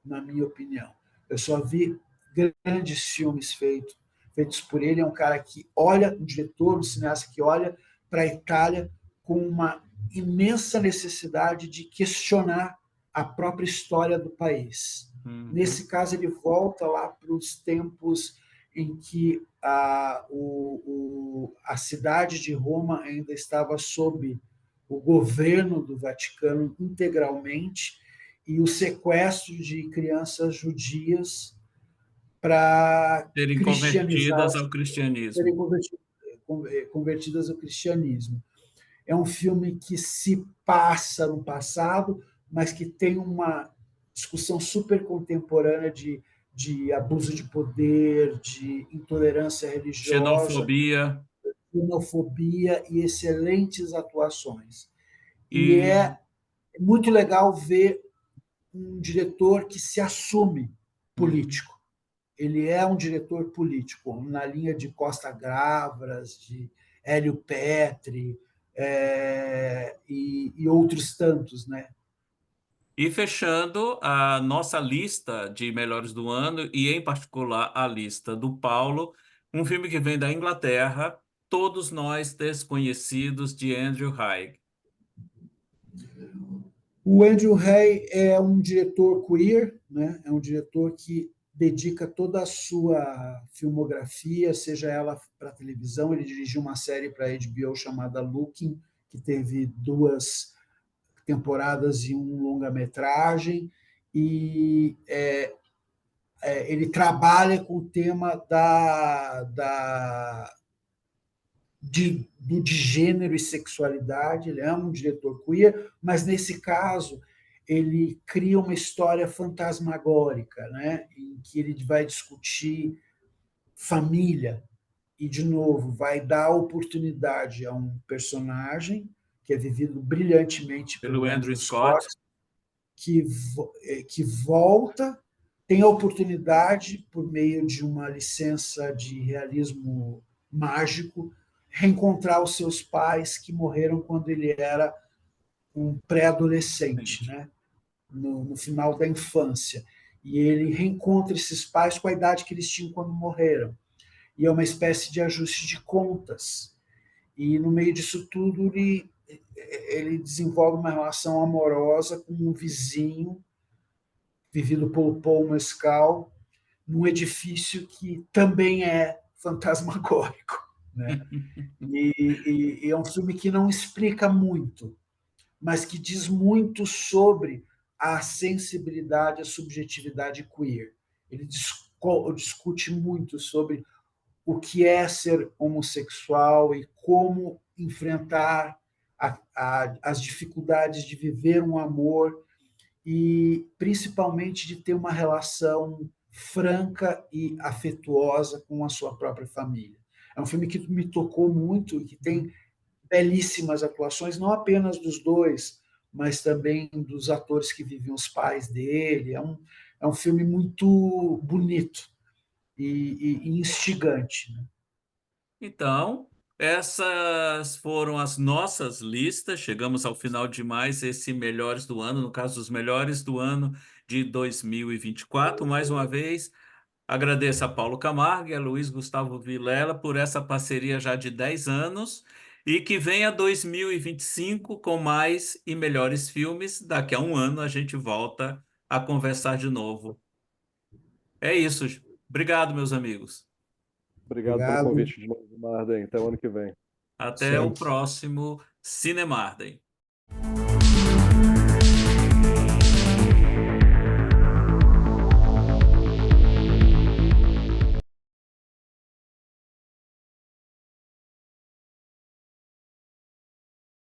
na minha opinião. Eu só vi grandes filmes feitos por ele. É um cara que olha, um diretor, um cineasta que olha para a Itália com uma imensa necessidade de questionar a própria história do país. Uhum. Nesse caso, ele volta lá para os tempos em que a cidade de Roma ainda estava sob o governo do Vaticano integralmente, e o sequestro de crianças judias para Serem cristianizar, convertidas ao serem cristianismo. convertidas ao cristianismo. É um filme que se passa no passado, mas que tem uma discussão super contemporânea de abuso de poder, de intolerância religiosa, Xenofobia. xenofobia e excelentes atuações. E E é muito legal ver um diretor que se assume político. Ele é um diretor político, na linha de Costa Gavras, de Hélio Petri, e outros tantos, né? E fechando a nossa lista de melhores do ano, e em particular a lista do Paulo, um filme que vem da Inglaterra, Todos Nós Desconhecidos, de Andrew Haigh. O Andrew Haigh é um diretor queer, né? É um diretor que dedica toda a sua filmografia, seja ela para televisão. Ele dirigiu uma série para a HBO chamada Looking, que teve 2 temporadas e um longa-metragem, e ele trabalha com o tema de gênero e sexualidade. Ele é um diretor queer, mas nesse caso ele cria uma história fantasmagórica, né, em que ele vai discutir família e, de novo, vai dar oportunidade a um personagem que é vivido brilhantemente Pelo pelo Andrew Andrew Scott. Scott, que, que volta, tem a oportunidade, por meio de uma licença de realismo mágico, reencontrar os seus pais que morreram quando ele era um pré-adolescente, né? No final da infância. E ele reencontra esses pais com a idade que eles tinham quando morreram. E é uma espécie de ajuste de contas. E no meio disso tudo, ele desenvolve uma relação amorosa com um vizinho, vivido por Paul Mescal, num edifício que também é fantasmagórico, né? E é um filme que não explica muito, mas que diz muito sobre a sensibilidade, a subjetividade queer. Ele discute muito sobre o que é ser homossexual e como enfrentar as dificuldades de viver um amor e principalmente de ter uma relação franca e afetuosa com a sua própria família. É um filme que me tocou muito e que tem belíssimas atuações, não apenas dos dois, mas também dos atores que viviam os pais dele. É um filme muito bonito e instigante. Né? Então, essas foram as nossas listas. Chegamos ao final de mais esse Melhores do Ano, no caso, os Melhores do Ano de 2024. Mais uma vez, agradeço a Paulo Camargo e a Luiz Gustavo Vilela por essa parceria já de 10 anos e que venha 2025 com mais e melhores filmes. Daqui a um ano a gente volta a conversar de novo. É isso. Obrigado, meus amigos. Obrigado pelo Obrigado. convite de novo, Marden. Até o ano que vem. Até o Certo. próximo Cinemarden.